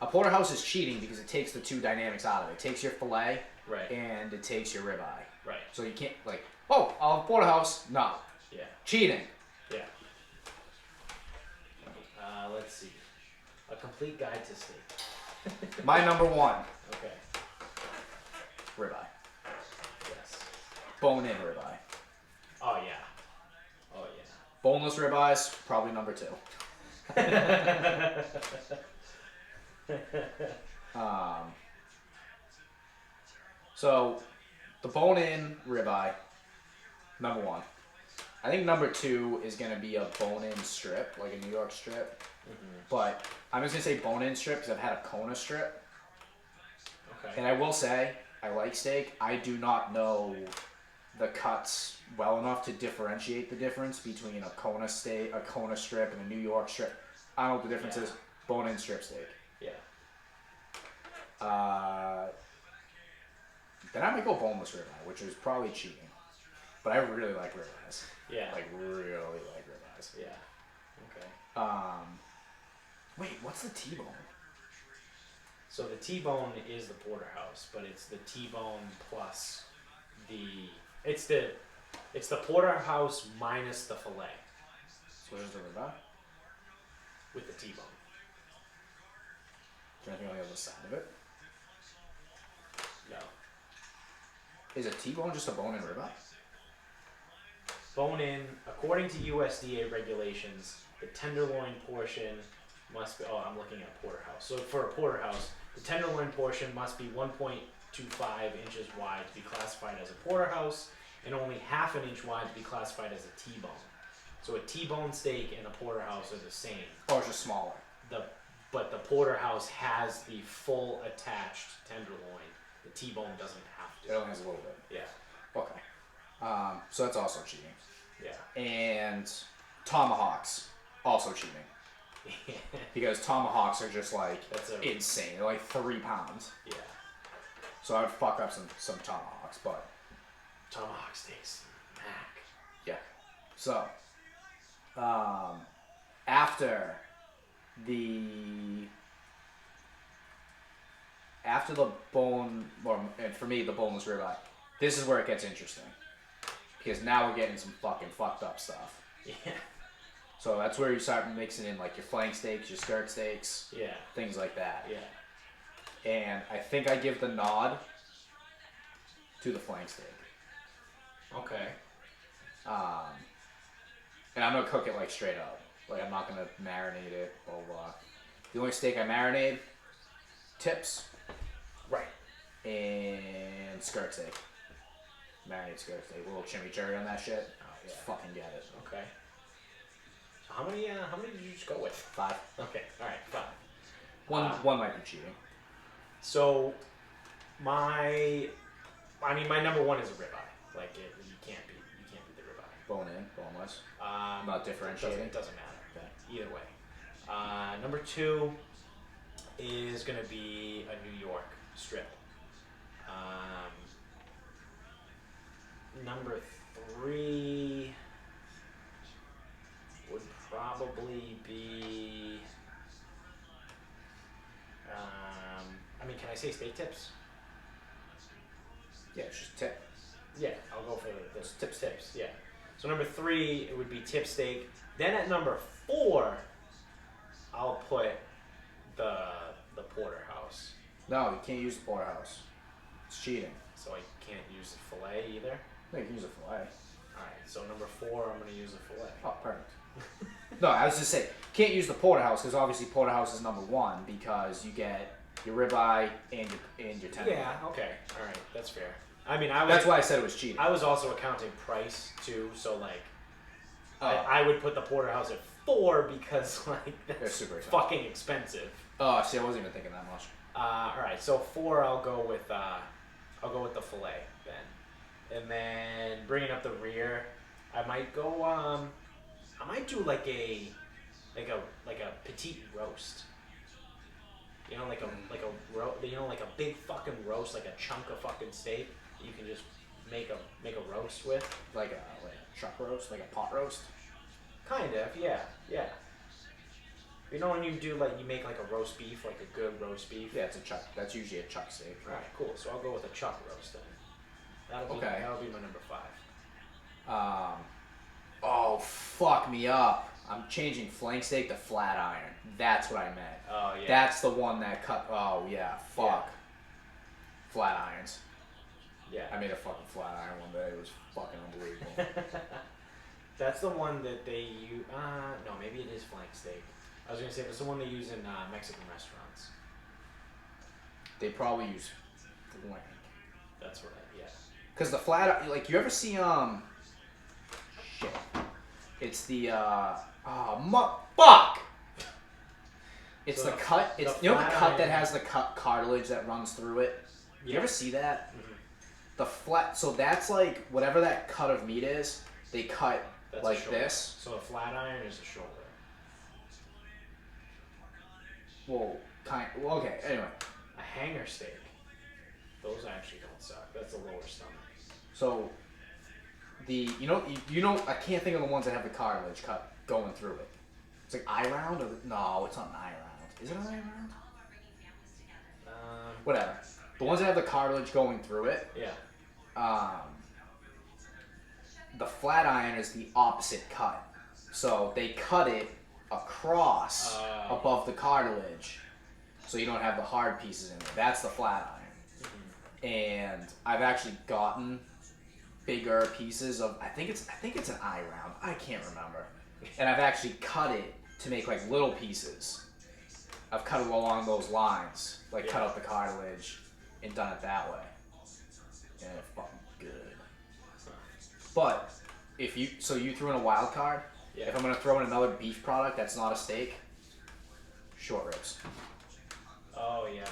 a porterhouse is cheating because it takes the 2 dynamics out of it. It takes your fillet, Right. and it takes your ribeye. Right. So you can't I'll have a porterhouse. No, Yeah. cheating. Yeah. Let's see. A complete guide to steak. My number 1, Okay. ribeye, Yes. bone-in ribeye. Oh yeah. Oh yeah. Boneless ribeyes, probably number 2. So the bone-in ribeye, number 1. I think number 2 is gonna be a bone-in strip, like a New York strip. But I'm just gonna say bone-in strip because I've had a Kona strip, Okay. and I will say I like steak. I do not know the cuts well enough to differentiate the difference between a Kona steak, a Kona strip, and a New York strip. I don't know what the difference is. Bone-in strip steak. Yeah. Then I might go boneless ribeye, which is probably cheating. But I really like ribeyes. Yeah. Like, really like ribeyes. Yeah. Okay. Wait, what's the T-bone? So the T-bone is the porterhouse, but it's the T-bone plus it's the porterhouse minus the fillet So there's the ribeye? with the T-bone. Is there anything on the other side of it? No. Is a T-bone just a bone-in ribeye? Bone in, according to USDA regulations, the tenderloin portion must be, I'm looking at porterhouse. So for a porterhouse, the tenderloin portion must be 1.25 inches wide to be classified as a porterhouse, and only half an inch wide to be classified as a T-bone. So a T-bone steak and a porterhouse are the same. Or it's just smaller? But the porterhouse has the full attached tenderloin. The T-bone doesn't have It to. only has a little bit. Yeah. Okay. So that's also cheating. Yeah. And tomahawks, also cheating. Because tomahawks are just like That's insane. They're like 3 pounds. Yeah. So I'd fuck up some tomahawks, but tomahawk steaks, mac. Yeah. So after the bone, and for me the boneless ribeye, this is where it gets interesting. Because now we're getting some fucking fucked up stuff. Yeah. So that's where you start mixing in like your flank steaks, your skirt steaks, things like that. Yeah. And I think I give the nod to the flank steak. Okay. And I'm gonna cook it like straight up. Like I'm not gonna marinate it. Blah blah. The only steak I marinate, tips. Right. And skirt steak. Marinate skirt steak. A little chimichurri on that shit. Oh yeah. Just fucking get it. Okay. So how many did you just go with? 5. Okay. All right. 5. One might be cheating. So my number 1 is a ribeye. Like you can't beat the ribeye. Bone in, boneless. Not differentiating. It doesn't matter. Okay. Either way. Number 2 is gonna be a New York strip. Number 3 would probably be. Can I say steak tips? Yeah, it's just tip. Yeah, I'll go for the tips. Yeah. So number 3, it would be tip steak. Then at number 4, I'll put the porterhouse. No, you can't use the porterhouse. It's cheating. So I can't use the fillet either. No, you can use a fillet. All right. So number 4, I'm gonna use the fillet. Oh, perfect. No, I was just saying, can't use the porterhouse because obviously porterhouse is number 1 because you get your ribeye and your tender. Yeah. Okay. All right. That's fair. That's why I said it was cheating. I was also accounting price too, so like, Oh. I would put the porterhouse at 4 because like They're that's super expensive. fucking expensive. Oh, see, I wasn't even thinking that much. All right. So 4, I'll go with the fillet then, and then bringing up the rear, I might go. I might do like a petite roast. You know, like a big fucking roast, like a chunk of fucking steak. You can just make a roast with. Like a chuck roast, like a pot roast. Kind of, yeah. You know when you do you make like a roast beef, like a good roast beef. Yeah, it's a chuck. That's usually a chuck steak. All right, cool. So I'll go with a chuck roast then. That'll be my number 5. Oh, fuck me up. I'm changing flank steak to flat iron. That's what I meant. Oh, yeah. That's the one that cut. Oh, yeah. Fuck. Yeah. Flat irons. Yeah. I made a fucking flat iron one day. It was fucking unbelievable. That's the one that they use. No, maybe it is flank steak. I was gonna say it's the one they use in Mexican restaurants. They probably use flank. That's right. Yeah. Cause the flat, like you ever see shit. It's the fuck. It's So the cut. It's the you know the flat cut that iron- has the cartilage that runs through it. You Yeah. ever see that? Mm-hmm. The flat. So that's like whatever that cut of meat is. They cut That's like a shoulder. this. So a flat iron is a shoulder. Well, okay. Anyway, A hanger steak. Those actually don't suck. That's the lower stomach. so you know I can't think of the ones that have the cartilage cut going through it. It's like eye round or no, it's not an eye round. Is it an eye round? Whatever. The ones that have the cartilage going through it. Yeah. The flat iron is the opposite cut. So they cut it across above the cartilage, so you don't have the hard pieces in there. That's the flat iron. Mm-hmm. And I've actually gotten bigger pieces of. I think it's an eye round. I can't remember. And I've actually cut it to make like little pieces. I've cut it along those lines, like cut out the cartilage and done it that way. And it's fucking good. But if you threw in a wild card, if I'm gonna throw in another beef product that's not a steak, short ribs. Oh yeah.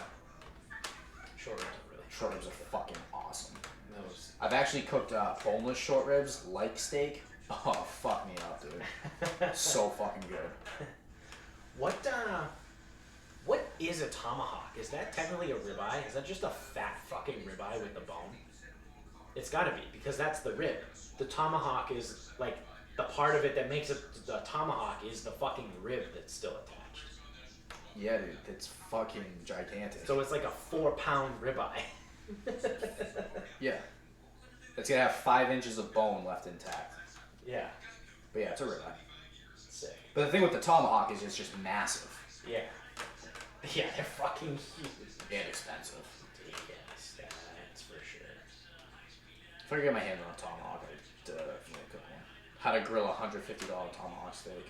Short ribs are really. Short ribs are fucking awesome. Those. I've actually cooked boneless short ribs like steak. Oh fuck me up, dude. So fucking good. What is a tomahawk? Is that technically a ribeye? Is that just a fat fucking ribeye with the bone? It's gotta be, because that's the rib. The tomahawk is, like, the part of it that makes it the tomahawk is the fucking rib that's still attached. Yeah, dude, it's fucking gigantic. So it's like a 4-pound ribeye. Yeah. It's gonna have 5 inches of bone left intact. Yeah. But yeah, it's a ribeye. Sick. But the thing with the tomahawk is it's just massive. Yeah. Yeah, they're fucking huge. And expensive. Yes, that's for sure. If I could get my hands on a tomahawk, I'd definitely cook one. How to grill a $150 tomahawk steak.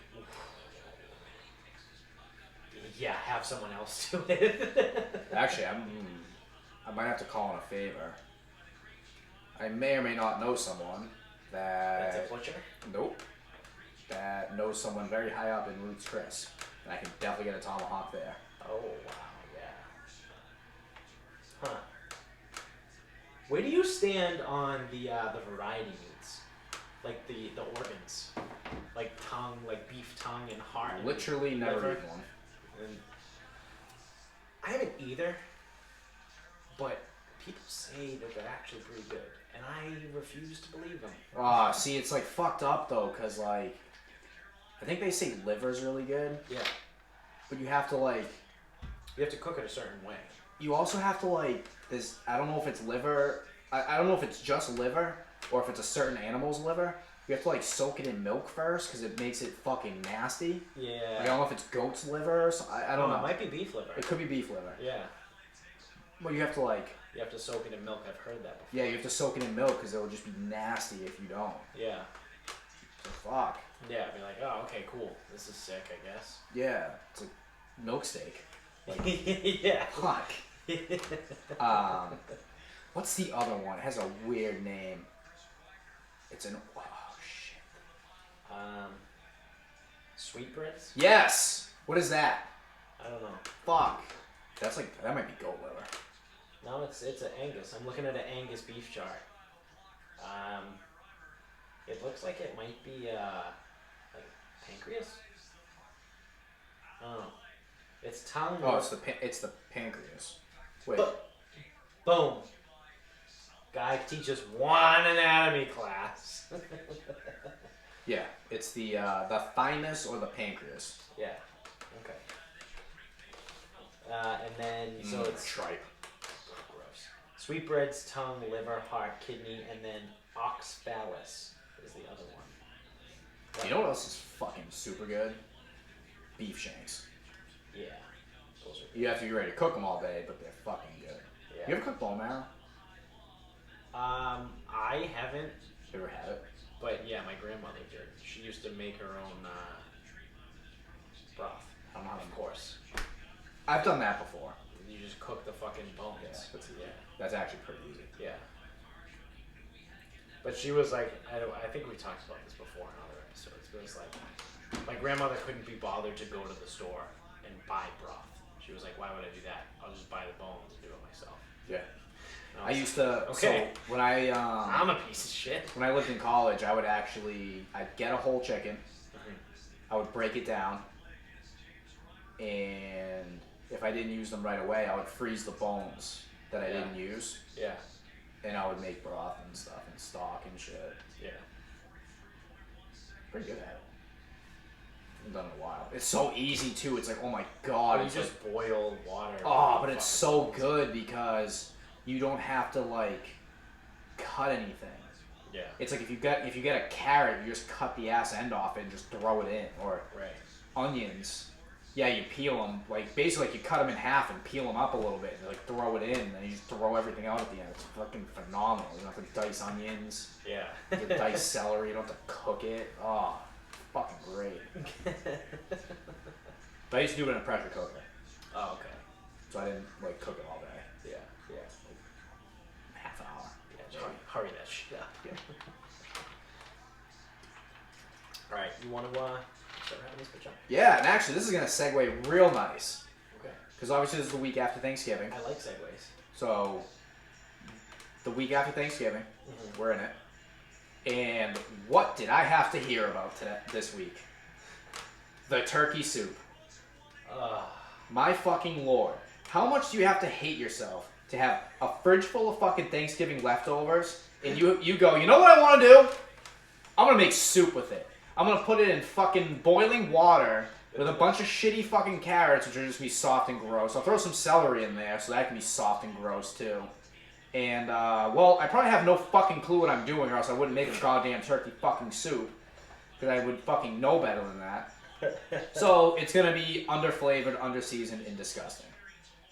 Yeah, have someone else do it. Actually, I might have to call in a favor. I may or may not know someone that... That's a butcher? Nope. That knows someone very high up in Roots Chris. And I can definitely get a tomahawk there. Oh, wow, yeah. Huh. Where do you stand on the variety meats? Like the organs? Like tongue, like beef tongue and heart? Literally never liver? eaten one. And I haven't either, but people say that they're actually pretty good, and I refuse to believe them. See, it's like fucked up though, cause like, I think they say liver's really good. Yeah. But you have to like... You have to cook it a certain way. You also have to like, this, I don't know if it's liver, I don't know if it's just liver, or if it's a certain animal's liver. You have to like soak it in milk first, because it makes it fucking nasty. Yeah. Like, I don't know if it's goat's liver or something. I don't know. It might be beef liver. It could be beef liver. Yeah. Well, you have to like... You have to soak it in milk. I've heard that before. Yeah, you have to soak it in milk, because it'll just be nasty if you don't. Yeah. So fuck. Yeah, be like, oh, okay, cool. This is sick, I guess. Yeah, it's a milk steak. Like, yeah. fuck. What's the other one? It has a weird name. It's an... Oh, shit. Sweetbreads? Yes! What is that? I don't know. Fuck. That's like... That might be goat liver. No, it's an Angus. I'm looking at an Angus beef chart. It looks like it might be like pancreas. Oh, it's tongue. Oh, it's the pancreas. Wait. Boom. Guy teaches one anatomy class. Yeah, it's the thymus or the pancreas. Yeah. Okay. And then so it's tripe. Gross. Sweetbreads, tongue, liver, heart, kidney, and then oxphallus is the other one. You know what else is fucking super good? Beef shanks. Yeah. Those are good. You have to be ready to cook them all day, but they're fucking good. Yeah. You ever cook bone marrow? I haven't. You ever had it? But yeah, my grandmother did. She used to make her own broth. I don't know how to... Of course. I've done that before. You just cook the fucking bones. Yeah, that's actually pretty easy. Yeah. But she was like, I think we talked about this before in other episodes, but it's like, my grandmother couldn't be bothered to go to the store and buy broth. She was like, why would I do that? I'll just buy the bones and do it myself. Yeah. And I used to... Okay. So when I'm a piece of shit. when I lived in college, I'd get a whole chicken. I would break it down, and if I didn't use them right away, I would freeze the bones that I didn't use. Yeah. And I would make broth and stuff and stock and shit. Yeah. Pretty good at it. I've done it a while. It's so easy too. It's like, oh my god. You it's just boil water. Oh, but it's so good because you don't have to like cut anything. Yeah. It's like if you get a carrot, you just cut the ass end off and just throw it in. Or onions, yeah, you peel them. Like basically, like you cut them in half and peel them up a little bit and like throw it in, and then you just throw everything out at the end. It's fucking phenomenal. You don't have to dice onions. Yeah. You have to dice celery. You don't have to cook it. Oh, fucking great. But I used to do it in a pressure cooker. Oh, okay. So I didn't like cook it all day. Yeah. Yeah. Like half an hour. Yeah, just hurry that shit up. Yeah. Alright, you want to start having this bitch up? Yeah, and actually this is going to segue real nice. Okay. Because obviously this is the week after Thanksgiving. I like segues. So, the week after Thanksgiving, we're in it. And what did I have to hear about this week? The turkey soup. My fucking lord. How much do you have to hate yourself to have a fridge full of fucking Thanksgiving leftovers and you go, you know what I want to do? I'm going to make soup with it. I'm going to put it in fucking boiling water with a bunch of shitty fucking carrots, which are just going to be soft and gross. I'll throw some celery in there so that can be soft and gross too. And, well, I probably have no fucking clue what I'm doing or else I wouldn't make a goddamn turkey fucking soup. Because I would fucking know better than that. So, it's going to be underflavored, underseasoned, and disgusting.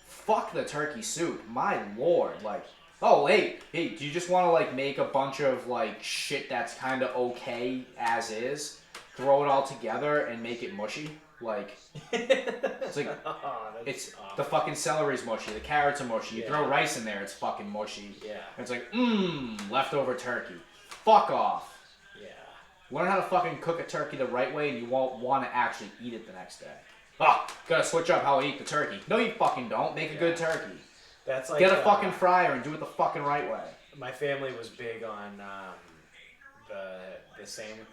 Fuck the turkey soup. My lord. Like, oh, hey, do you just want to, like, make a bunch of, like, shit that's kind of okay as is? Throw it all together and make it mushy? Like, it's like, it's awful. The fucking celery's mushy, the carrots are mushy, you throw rice in there, it's fucking mushy. Yeah. And it's like, leftover turkey. Fuck off. Yeah. Learn how to fucking cook a turkey the right way and you won't want to actually eat it the next day. Gotta switch up how I eat the turkey. No, you fucking don't. Make a good turkey. That's like get a fucking fryer and do it the fucking right way. My family was big on the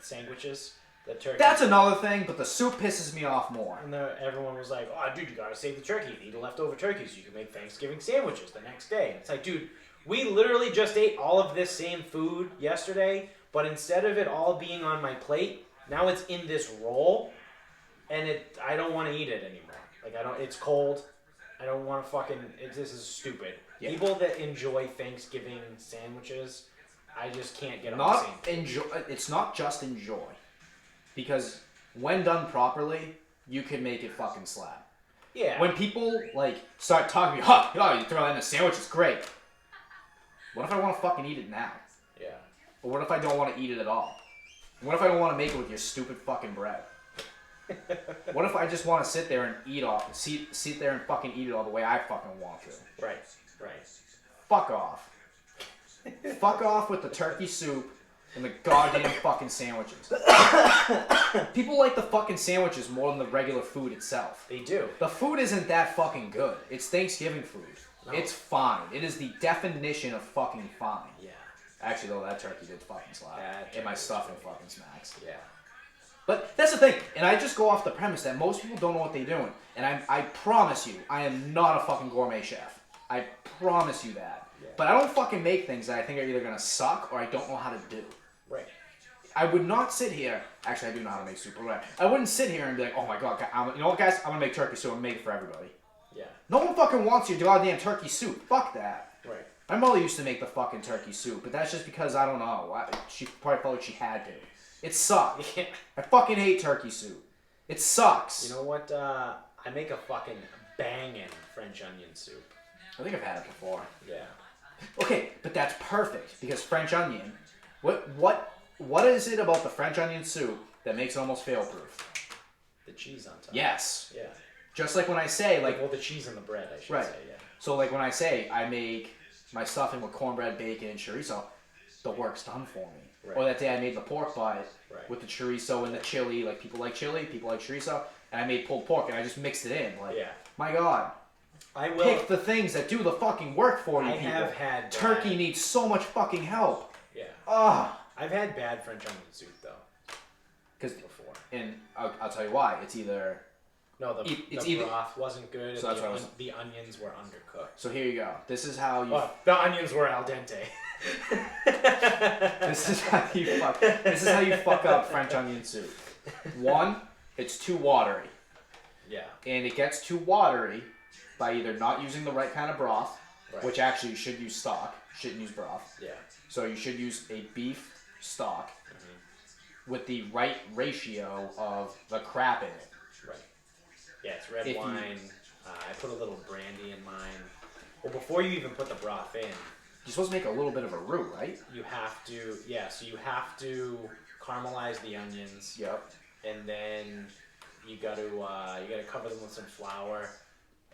sandwiches. The turkey. That's another thing, but the soup pisses me off more. And everyone was like, oh, dude, you gotta save the turkey. You need a leftover turkey so you can make Thanksgiving sandwiches the next day. And it's like, dude, we literally just ate all of this same food yesterday, but instead of it all being on my plate, now it's in this roll, and I don't want to eat it anymore. Like, it's cold. I don't want to fucking, this is stupid. Yeah. People that enjoy Thanksgiving sandwiches, I just can't get on the same page. It's not just enjoy. Because when done properly, you can make it fucking slap. Yeah. When people, like, start talking to me, you throw that in a sandwich, it's great. What if I want to fucking eat it now? Yeah. Or what if I don't want to eat it at all? What if I don't want to make it with your stupid fucking bread? What if I just want to sit there and sit there and fucking eat it all the way I fucking want to? Right. Fuck off. Fuck off with the turkey soup and the goddamn fucking sandwiches. People like the fucking sandwiches more than the regular food itself. They do. The food isn't that fucking good. It's Thanksgiving food. No. It's fine. It is the definition of fucking fine. Yeah. Actually, though, that turkey did fucking slap. And my stuffing fucking smacks. Yeah. But that's the thing. And I just go off the premise that most people don't know what they're doing. And I promise you, I am not a fucking gourmet chef. I promise you that. Yeah. But I don't fucking make things that I think are either going to suck or I don't know how to do. Right. I would not sit here. Actually, I do know how to make soup. Right. I wouldn't sit here and be like, oh my god, you know what, guys? I'm going to make turkey soup and make it for everybody. Yeah. No one fucking wants your goddamn turkey soup. Fuck that. Right. My mother used to make the fucking turkey soup, but that's just because, I don't know. She probably felt like she had to. It sucks. Yeah. I fucking hate turkey soup. It sucks. You know what? I make a fucking banging French onion soup. I think I've had it before. Yeah. Okay, but that's perfect because French onion. What is it about the French onion soup that makes it almost fail-proof? The cheese on top. Yes. Yeah. Just like when I say the cheese and the bread, I should say. Yeah. So like when I say I make my stuffing with cornbread, bacon, and chorizo, the work's done for me. Right. Or that day I made the pork butt with the chorizo and the chili. Like people like chili, people like chorizo, and I made pulled pork and I just mixed it in. Like, my God. I will pick the things that do the fucking work for you. I have had turkey needs so much fucking help. Yeah. I've had bad French onion soup though. Because before, and I'll tell you why. It's either the broth wasn't good. So the onions were undercooked. So here you go. This is how you. The onions were al dente. This is how you fuck up French onion soup. One, it's too watery. Yeah. And it gets too watery by either not using the right kind of broth, which actually you should use stock, shouldn't use broth. Yeah. So you should use a beef stock with the right ratio of the crap in it. Right. Yeah, it's red wine. I put a little brandy in mine. Well, before you even put the broth in, you're supposed to make a little bit of a roux, right? You have to, so you have to caramelize the onions. Yep. And then you got to cover them with some flour.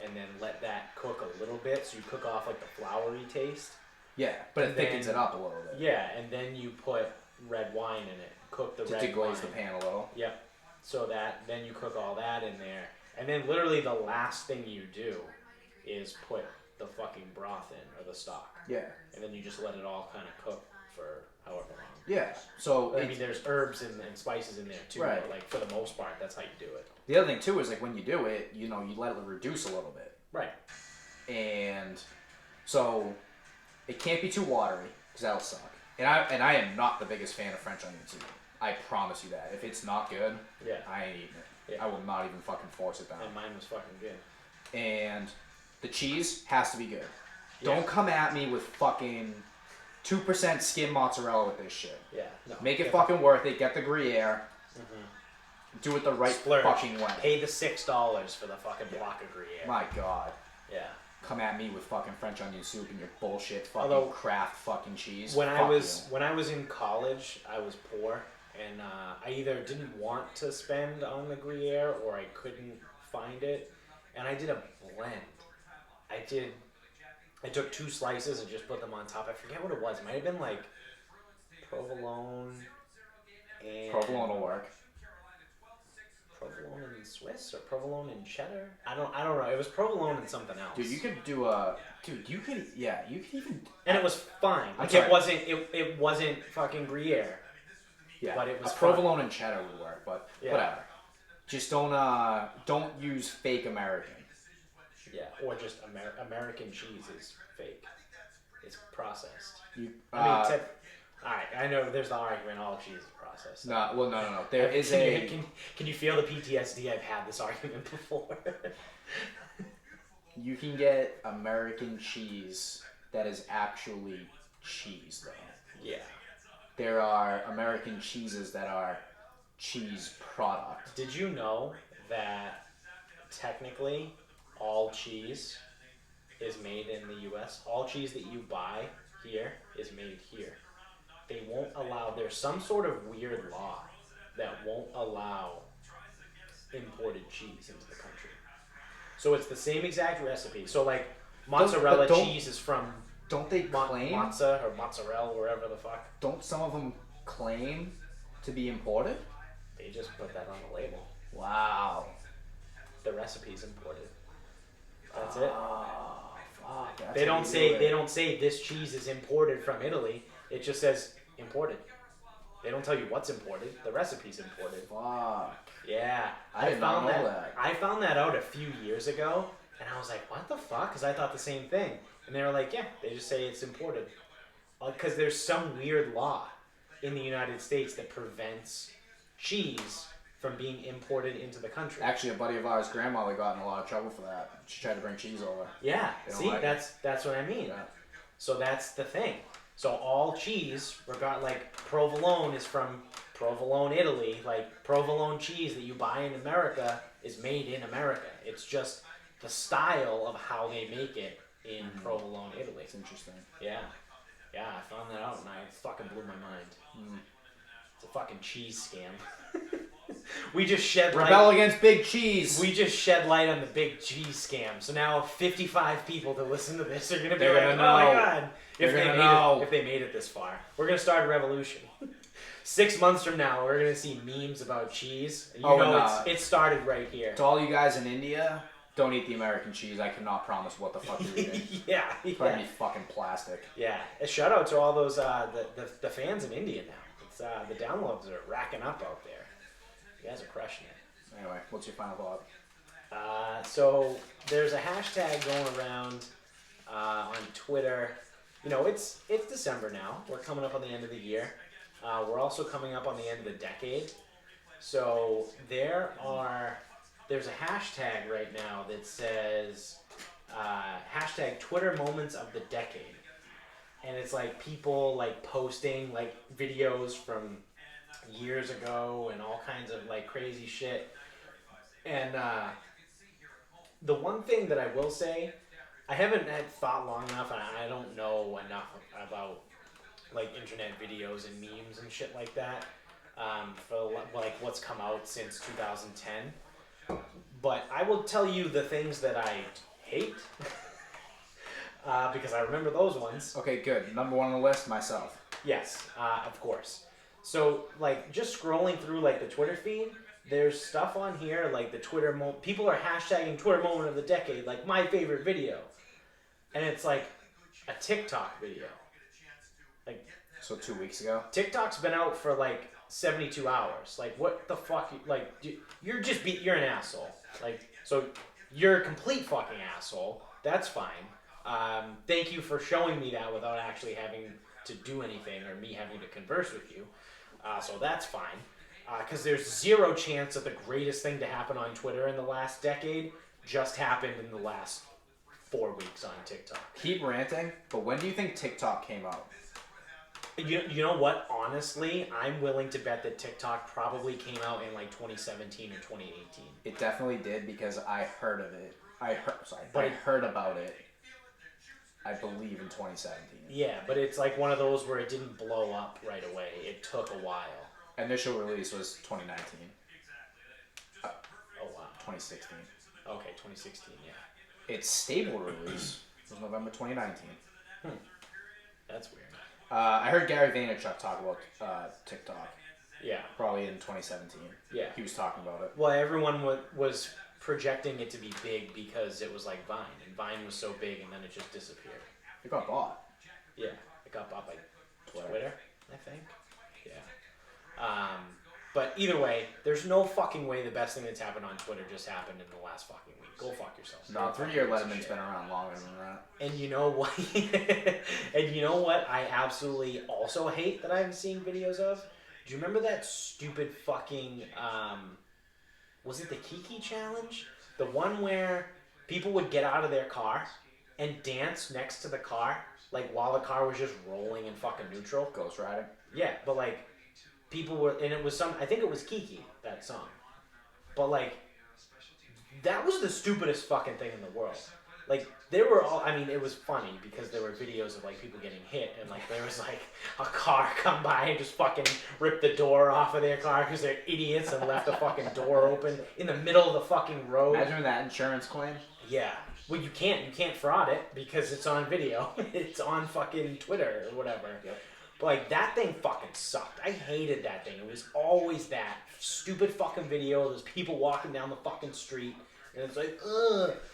And then let that cook a little bit, so you cook off like the floury taste. Yeah, but it thickens it up a little bit. Yeah, and then you put red wine in it. Cook the red wine. To deglaze the pan a little. Yep. So then you cook all that in there. And then literally the last thing you do is put the fucking broth in, or the stock. Yeah. And then you just let it all kind of cook for however long. Yeah. So I mean, there's herbs and spices in there too. Right. But like for the most part, that's how you do it. The other thing too is like when you do it, you let it reduce a little bit. Right. And so it can't be too watery because that'll suck. And I am not the biggest fan of French onion soup. I promise you that. If it's not good, I ain't eating it. Yeah. I will not even fucking force it down. And mine was fucking good. And the cheese has to be good. Yeah. Don't come at me with fucking 2% skim mozzarella with this shit. Yeah. No. Make it fucking worth it. Get the Gruyere. Mm-hmm. Do it the right fucking way. Pay the $6 for the fucking block of Gruyere. My God. Yeah. Come at me with fucking French onion soup and your bullshit fucking craft fucking cheese. When I was in college, I was poor, and I either didn't want to spend on the Gruyere or I couldn't find it, and I did a blend. I took 2 slices and just put them on top. I forget what it was. It might have been like provolone and provolone will work. Provolone and Swiss or provolone and cheddar? I don't know. It was provolone and something else. Dude, you could do you could even. And it was fine. Like it wasn't fucking Gruyere. Yeah, but it was provolone and cheddar would work, but whatever. Just don't use fake American. Yeah, or just American cheese is fake. It's processed. Alright, I know there's the argument all cheese is processed. No. There is Can you feel the PTSD? I've had this argument before. You can get American cheese that is actually cheese, though. Yeah. There are American cheeses that are cheese product. Did you know that technically all cheese is made in the U.S.? All cheese that you buy here is made here. They won't allow, there's some sort of weird law that won't allow imported cheese into the country. So it's the same exact recipe. So like mozzarella cheese is from don't they claim mozza or mozzarella, wherever the fuck? Don't some of them claim to be imported? They just put that on the label. Wow. The recipe's imported. That's it. Fuck. They don't say this cheese is imported from Italy. It just says imported. They don't tell you what's imported. The recipe's imported. Fuck. Yeah. I did not know that. I found that out a few years ago, and I was like, what the fuck? Because I thought the same thing. And they were like, yeah, they just say it's imported. Because there's some weird law in the United States that prevents cheese from being imported into the country. Actually, a buddy of ours' grandmother got in a lot of trouble for that. She tried to bring cheese over. Yeah. See, that's what I mean. Yeah. So that's the thing. So all cheese, like provolone is from Provolone, Italy. Like provolone cheese that you buy in America is made in America. It's just the style of how they make it in Provolone, Italy. It's interesting. Yeah. Yeah, I found that out and I fucking blew my mind. It's a fucking cheese scam. We just shed light. Rebel against big cheese. We just shed light on the big cheese scam. So now 55 people that listen to this are going to be like, oh my God. If they made it this far. We're going to start a revolution. 6 months from now, we're going to see memes about cheese. It started right here. To all you guys in India, don't eat the American cheese. I cannot promise what the fuck you're eating. It's probably be fucking plastic. Yeah. A shout out to all those the fans in India now. It's the downloads are racking up out there. You guys are crushing it. Anyway, what's your final thought? So there's a hashtag going around on Twitter. You know, it's December now. We're coming up on the end of the year. We're also coming up on the end of the decade. So there's a hashtag right now that says hashtag Twitter moments of the decade. And it's like people like posting like videos from years ago and all kinds of like crazy shit. And the one thing that I will say, I haven't had thought long enough and I don't know enough about like internet videos and memes and shit like that for like what's come out since 2010. But I will tell you the things that I hate because I remember those ones. Okay, good. Number one on the list, myself. Yes, of course. So, like, just scrolling through, like, the Twitter feed, there's stuff on here, like, the Twitter moment. People are hashtagging Twitter moment of the decade, like, my favorite video. And it's, like, a TikTok video. Like, So 2 weeks ago. TikTok's been out for like 72 hours. Like, what the fuck? Like, you're an asshole. Like, so you're a complete fucking asshole. That's fine. Thank you for showing me that without actually having to do anything or me having to converse with you. So that's fine. Because there's zero chance that the greatest thing to happen on Twitter in the last decade just happened in the last 4 weeks on TikTok. Keep ranting, but when do you think TikTok came out? You know what? Honestly, I'm willing to bet that TikTok probably came out in like 2017 or 2018. It definitely did because I heard of it. I heard about it. I believe in 2017. Yeah, but it's like one of those where it didn't blow up right away. It took a while. Initial release was 2019. Oh wow. 2016. Okay, 2016. Yeah. Its stable release was November 2019. That's weird. I heard Gary Vaynerchuk talk about TikTok. Yeah. Probably in 2017. Yeah. He was talking about it. Well, everyone was projecting it to be big because it was like Vine, and Vine was so big, and then it just disappeared. It got bought. Yeah, it got bought by Twitter, I think. Yeah. But either way, there's no fucking way the best thing that's happened on Twitter just happened in the last fucking week. Go fuck yourself. No, 3-year Letterman's been around longer than that. And you know what? And you know what I absolutely also hate that I'm seeing videos of? Do you remember that stupid fucking, was it the Kiki challenge? The one where people would get out of their car and dance next to the car, like while the car was just rolling in fucking neutral. Ghost riding. Yeah, but like, people were, and it was I think it was Kiki, that song. But like, that was the stupidest fucking thing in the world. Like, there were all, I mean, it was funny because there were videos of like people getting hit, and like there was like a car come by and just fucking rip the door off of their car because they're idiots and left the fucking door open in the middle of the fucking road. Imagine that insurance claim. Yeah. Well, you can't fraud it because it's on video. It's on fucking Twitter or whatever. Yep. But like, that thing fucking sucked. I hated that thing. It was always that stupid fucking video. There's people walking down the fucking street, and it's like,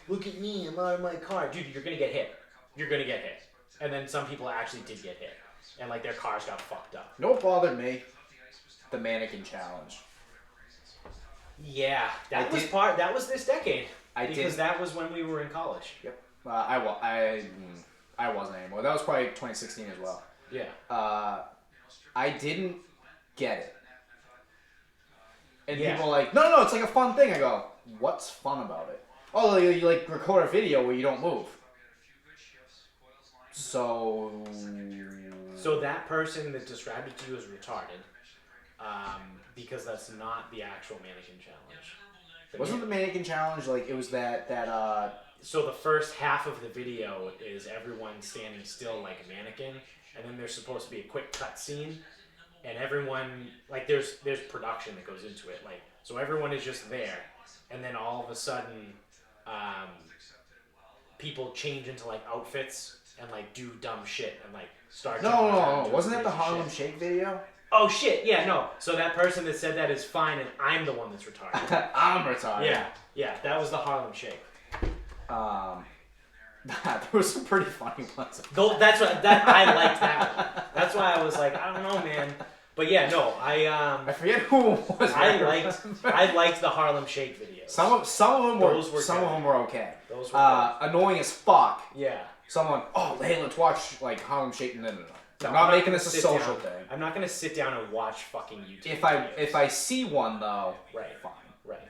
look at me, I'm out of my car. Dude, you're gonna get hit. You're gonna get hit. And then some people actually did get hit, and like their cars got fucked up. You know what bothered me? The mannequin challenge. Yeah, that was this decade. Because that was when we were in college. Yep. I wasn't anymore. That was probably 2016 as well. Yeah. I didn't get it. And Yeah. people are like, no, it's like a fun thing. I go, what's fun about it? Oh, you like record a video where you don't move. So that person that described it to you as retarded, because that's not the actual mannequin challenge. Wasn't the mannequin challenge like it was that So the first half of the video is everyone standing still like a mannequin, and then there's supposed to be a quick cut scene, and everyone, like, there's production that goes into it, like, so everyone is just there, and then all of a sudden people change into like outfits and like do dumb shit and like start No, wasn't that the Harlem Shake video? Oh shit, yeah, no. So that person that said that is fine, and I'm the one that's retarded. I'm retarded. Yeah, that was the Harlem Shake. There was some pretty funny ones. That's what I liked that one. That's why I was like, I don't know, man. But yeah, no, I forget who it was. I liked the Harlem Shake videos. Some of them were okay. Those were annoying as fuck. Yeah. Someone, hey, let's watch like Harlem Shake. No. I'm not making this a social thing. I'm not gonna sit down and watch fucking YouTube. If I see one though, right, fine. Right.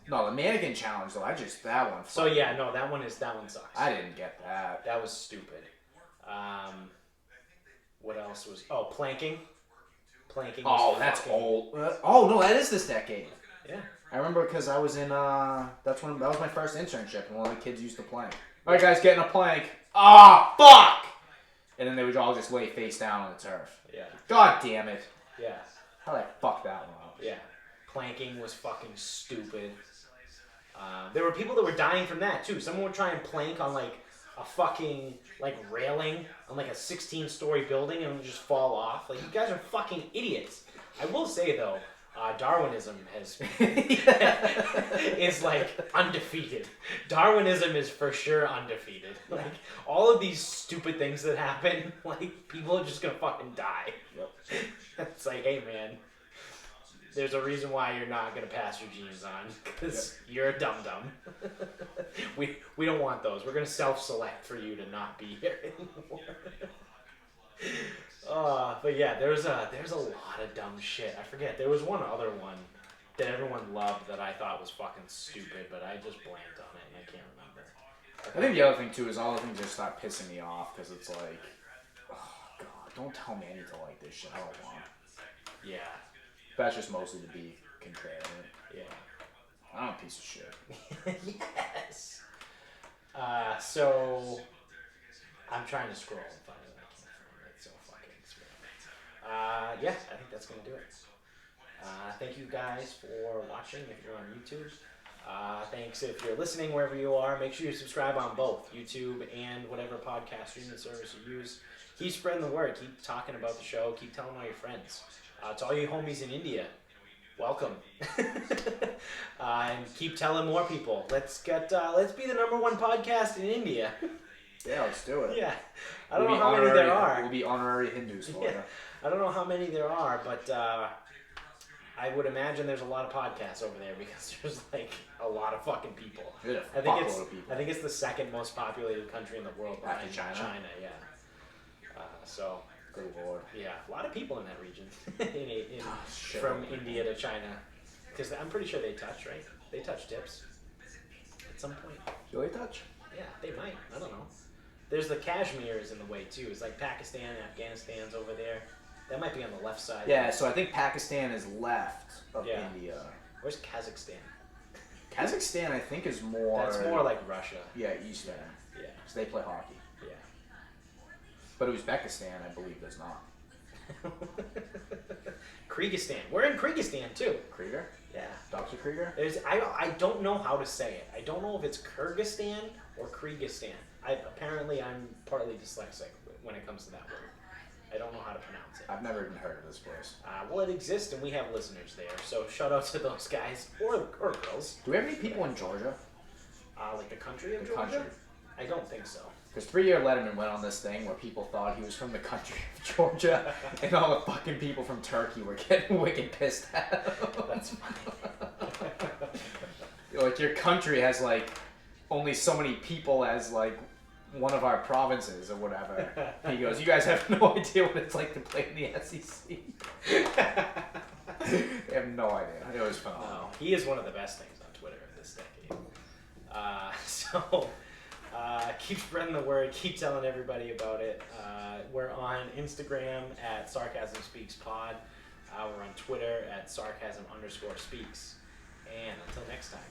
No, the mannequin challenge though, that one. So yeah, no, that one sucks. I didn't get that. That was stupid. What else was? Oh, planking. Planking. Was that's fucking... old. No, that is this decade. Yeah. I remember because I was in. That was my first internship, and one of the kids used to plank. All right, guys, get in a plank. Fuck! And then they would all just lay face down on the turf. Yeah. God damn it. Yeah. How did I fuck that one up? Yeah. Planking was fucking stupid. There were people that were dying from that too. Someone would try and plank on like a fucking like railing on like a 16-story building and would just fall off. Like, you guys are fucking idiots. I will say though, Darwinism is like undefeated. Darwinism is for sure undefeated. Like all of these stupid things that happen, like people are just gonna fucking die. Yep. It's like, hey man, there's a reason why you're not gonna pass your genes on, because you're a dum dum. we don't want those. We're gonna self-select for you to not be here anymore. But yeah, there's a lot of dumb shit. I forget. There was one other one that everyone loved that I thought was fucking stupid, but I just blanked on it and I can't remember. I think the other thing too is all the things just start pissing me off because it's like, oh god, don't tell me I need to like this shit. I don't want. Yeah. That's just mostly to be contrarian. Yeah. I'm a piece of shit. Yes. So I'm trying to scroll and find it. I can't find it. So fucking scroll. Yeah, I think that's gonna do it. Thank you guys for watching if you're on YouTube. Thanks if you're listening wherever you are. Make sure you subscribe on both YouTube and whatever podcast streaming service you use. Keep spreading the word. Keep talking about the show. Keep telling all your friends. To all you homies in India, welcome. And keep telling more people. Let's be the #1 podcast in India. Yeah, let's do it. Yeah. I don't know how many there are. We'll be honorary Hindus for you. I don't know how many there are, but I would imagine there's a lot of podcasts over there because there's like a lot of fucking people. Yeah, I think it's the second most populated country in the world after China. China, yeah. So. Good lord. Yeah, a lot of people in that region. From India to China, because I'm pretty sure they touch, right? They touch tips at some point. Do they touch? Yeah, they might. I don't know. There's the Kashmir is in the way too. It's like Pakistan and Afghanistan's over there. That might be on the left side. Yeah, so I think Pakistan is left of India. Where's Kazakhstan? Kazakhstan, I think, is more... That's more like Russia. Yeah, eastern. Yeah. So they play hockey. Yeah. But Uzbekistan, I believe, does not. Kyrgyzstan. We're in Kyrgyzstan too. Krieger? Yeah. Dr. Krieger? I don't know how to say it. I don't know if it's Kyrgyzstan or Kyrgyzstan. Apparently I'm partly dyslexic when it comes to that word. I don't know how to pronounce it. I've never even heard of this place. Well, it exists and we have listeners there. So shout out to those guys or girls. Do we have any people in Georgia? Like the country of Georgia? I don't think so. Because 3-year Letterman went on this thing where people thought he was from the country of Georgia, and all the fucking people from Turkey were getting wicked pissed at him. That's funny. Like, your country has, like, only so many people as, like, one of our provinces or whatever. He goes, you guys have no idea what it's like to play in the SEC. They have no idea. It was phenomenal. No, he is one of the best things on Twitter of this decade. Keep spreading the word. Keep telling everybody about it. We're on Instagram at Sarcasm Speaks Pod. We're on Twitter at Sarcasm_Speaks. And until next time.